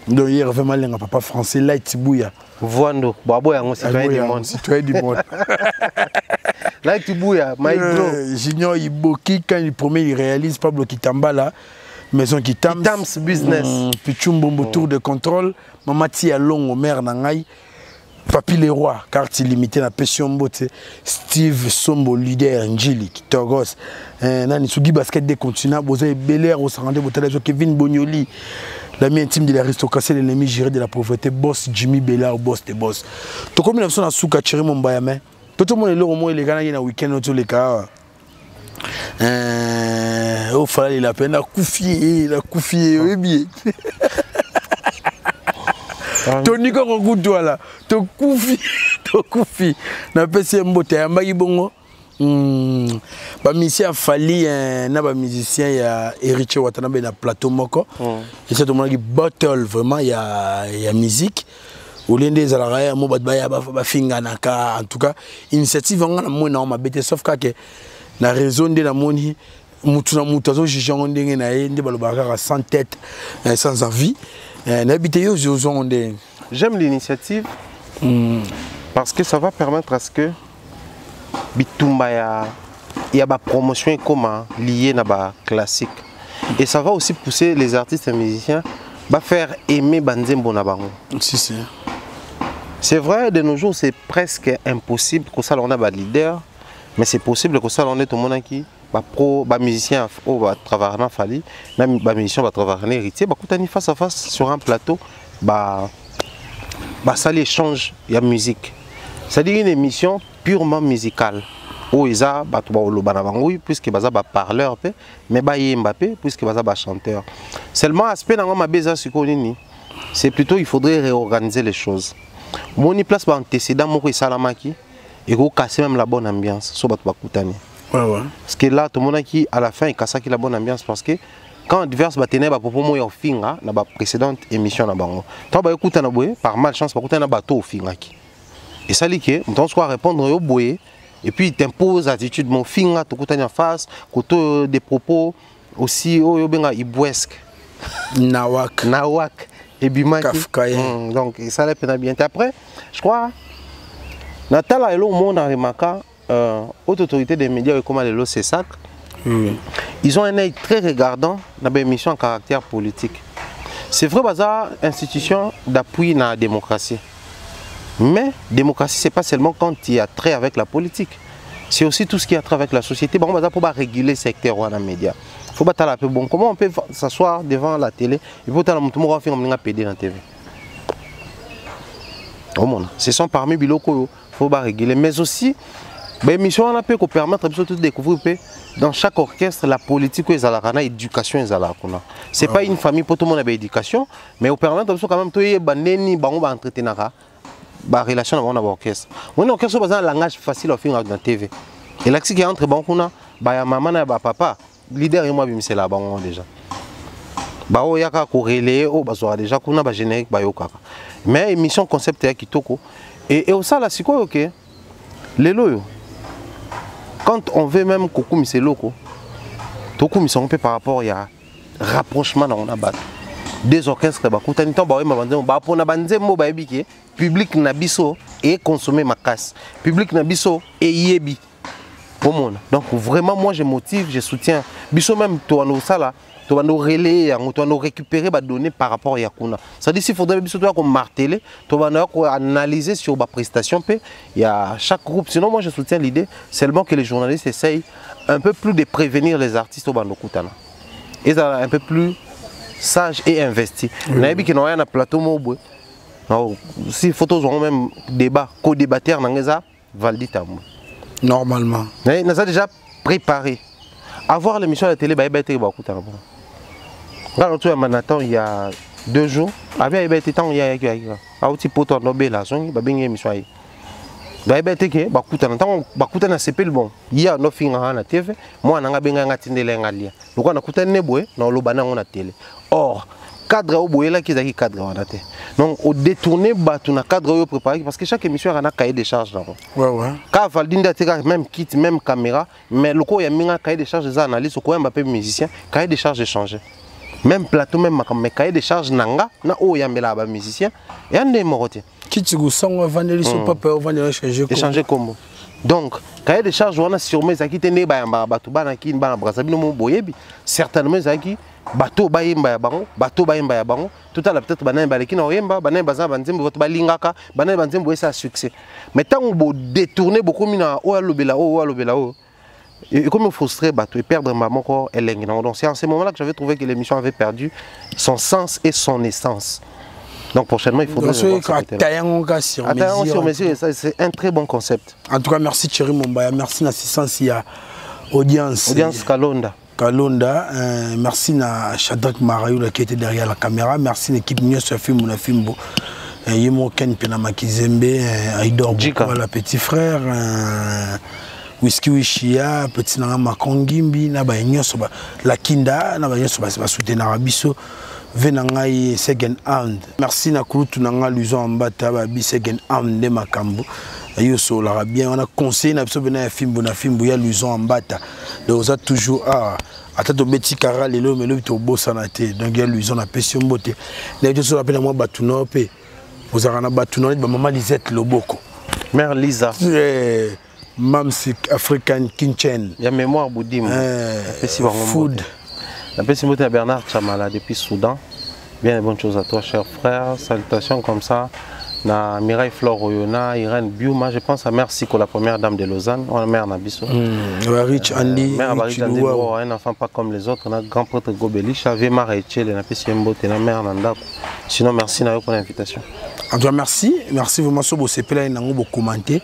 Donc, il y a vraiment les papa français, là, Tibouya. Voando, Babo est un citoyen du monde. Citoyen du monde. Là, Tibouya, Maïbro. Junior Iboki, quand il promet, il réalise Pablo Kitambala. Maison Kitams business. Pichumbombo tour de contrôle. Mamati à long au maire Nangaï. Papi Leroy, carte illimitée na Pession Mbote, Steve Sombo, leader, Njili, Kitogos, Nani Sugi Basket des continents, Bozaï Belair, au Sarandé, Botalazo, Kevin Bonioli, l'ami intime de l'aristocratie, l'ennemi géré de la pauvreté, boss Jimmy Belair, boss des boss. Tout comme il y a un souka Thierry Mombayame, tout le monde est là au moins, les gars, il y a un week-end, tous les cas. Au fallait la peine, il a couffé, oui, bien. Tony quand goûte toi là, te koufi, na pesi mbote ya mbaki bongo. Ba musicien fali na ba musicien ya Eric Watanabe na plateau moko. Et c'est tout le monde qui battle vraiment ya musique. Au lieu des alaraya mo ba finga naka en tout cas initiative nga na mo na ma bete sauf que na raison de la moni mutu na mutu zo jijongo ndenge na ye nde balobaka sans tête sans envie. J'aime l'initiative parce que ça va permettre à ce que Bitumba y a promotion comme liée à la classique. Et ça va aussi pousser les artistes et musiciens à faire aimer Banzembo Nabango. C'est vrai, de nos jours, c'est presque impossible que ça on a des leaders, mais c'est possible que ça on ait tout le monde qui les musiciens vont travailler dans Fali, les musiciens vont travailler dans Héritier, ils face à face sur un plateau, ça l'échange de la musique. C'est-à-dire une émission purement musicale. Où ils ont puisque ils ont parleur, mais ils Mbappé, puisque ils ont chanteur. Seulement, aspect dans ma c'est plutôt il faudrait réorganiser les choses. Mon place antécédent, moi, Salamaki, et casser même la bonne ambiance. Parce que là, tout le monde qui à la fin, il casse la bonne ambiance parce que quand divers bâtiments bah pour moi au finga dans la précédente émission na bango. Toi bah écoute na boye par malchance bah écoute na bateau au finga qui. Et ça dit que on doit répondre au boye et puis il t'impose attitude mon finga tout côté en face, côté des propos aussi au benga ibouesque. Nawak et bimaki. Donc ça l'a peine bien. Après, je crois Natala et le monde en remarquant haute autorité des médias comme le CESAC, ils ont un œil très regardant dans les émissions en caractère politique. C'est vrai, c'est une institution d'appui dans la démocratie. Mais la démocratie, ce n'est pas seulement quand il y a trait avec la politique. C'est aussi tout ce qui a trait avec la société. Bon, pour réguler le secteur dans les médias. Il faut battre la paix. Bon, comment on peut s'asseoir devant la télé et puis faire un PD dans la TV. Ce sont parmi les locaux. Il faut réguler. Mais aussi, l'émission peut permettre de découvrir dans chaque orchestre la politique et l'éducation. Ce n'est pas une famille pour tout le monde avec l'éducation, mais on permet quand même de entretenir la relation avec l'orchestre. Un orchestre a un langage facile à faire dans la TV. Et là, qui entre maman et papa, leader et moi, c'est là déjà. Il y a déjà générique. Mais l'émission concept est kitoko. Et au sein là, c'est quoi ok? Les loyaux. Quand on veut même coucou c'est loco. tout comme ils sont par rapport il y a rapprochement dans on a battu des orchestres bah coûte temps bah pour na banzembo ba ebiki public na biso et consommer ma casse public na biso et yebi au monde. Donc vraiment moi je motive, je soutiens biso même toi nous ça là tu vas nous relayer, tu vas nous récupérer les données par rapport à Yakuna. Ça dit s'il faudrait qu'on marteler, tu vas nous analyser sur ma prestation. Il y a chaque groupe. Sinon, moi je soutiens l'idée seulement que les journalistes essayent un peu plus de prévenir les artistes au Bandokutana. Et ça un peu plus sage et investi. On a vu qu'il y a un plateau mobile. Si les photos ont même débat, co-débatteur dans les Valdita. Normalement. On a déjà préparé. Avoir l'émission à la télé, il y a 2 jours, il y a temps il y a un petit poteau Nobel là, il y a une émission. Il y a un CP bon. Il y a un film à la TV, moi je suis un tindé ngalia. Donc on a couté neboué, dans le banana on a télé. Or cadre au boé là qui est cadre on a té. Donc au détourner tu na cadre au préparé parce que chaque émission a un cahier de charge là. Ouais ouais. Quand Valdinda a même kit, même caméra, mais le coup il y a un cahier de charge des analystes, quoi un peu musicien, cahier de charge échangé. Même plateau même mais cahier de charge nanga na o yambela ba musicien et un démoroté. Qui tu go sang vendre sur papier ou vendre échanger comme. Donc cahier de charge on a sur mes qui tenait ba bato bana ki bana Brazzaville mo boyebi certainement zaki bateau bayemba ya bango bateau bayemba ya bango tout à la peut-être bana baleki na oyemba bana baza banzembo voto balingaka bana banzembo ça succès mais tant on détourner beaucoup mina o alobela o et comme frustré bateau et perdre maman encore eleng donc c'est en ce moment-là que j'avais trouvé que l'émission avait perdu son sens et son essence. Donc prochainement il faudrait c'est un très bon concept. En tout cas merci Thierry Mombaya, merci l'assistance il y a audience Kalonda, merci à Shadrach Marayou qui était derrière la caméra, merci à l'équipe Nios Film na Fimbo. Yemo Ken Penama Kizembe, Aïdor Bouka, la petit frère, Whisky Wishia, petit Nanga Makongimbi, Naba Nios, la Kinda, Naba Nios, soutenir Abisso, Venangai Second Hand. Merci à Kouloutou Nanga Luzon Ambata, Babi Second Hand de Makambo. Yoso bien on a conseillé na biso bena Fimbo na Fimbo ya Luzon Ambata. Donc ça toujours atteindre Betty Kara lelo mais le to bossa na té donc ya Luzon na pession mbote. Na biso so appelle moi Batuno pe. Vous avez Batuno ba maman Lisette Loboko. Mère Lisa. Mamsik African Kitchen. Il y a mémoire Boudim. Food. La pession mbote à Bernard Chamala depuis Soudan. Bien de bonnes choses à toi cher frère. Salutations comme ça. Na Mireille Flore Oyona, Irène Biuma, je pense à Mère Siko, la première dame de Lausanne, on a Mère Nabiso. Rich Andy, Mère Rich Andy, un enfant pas comme les autres, on a grand prêtre Gobelich, j'avais Maréchel, on a Pessimbo, on a Mère Nanda. Sinon, merci pour l'invitation. En tout cas, merci vraiment, si vous avez commenté.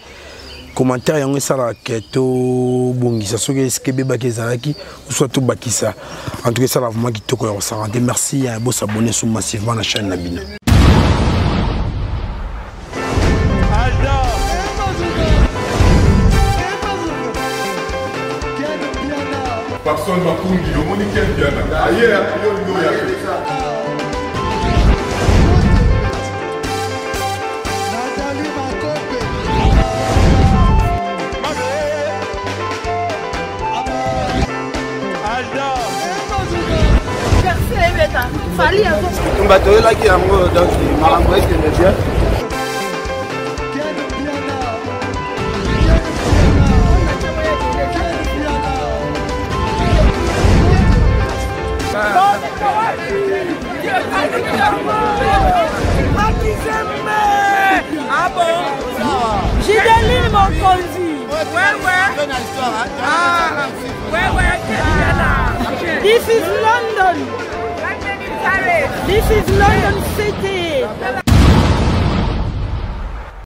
Commentaire yango sala keto bongisa soki skebe bakezalaki ou soit tout bakisa. En tout cas, ça va vraiment kitoko ya santé. Merci à vous s'abonner sur massivement la chaîne Nabina. Personne m'a conduit, le monde est bien. Ailleurs, il y a Fali à on va te là qui a donc malambo qui est bien. Ah bon? J'ai des mon conduit. Ouais. Ah, ouais. This is London. This is London City.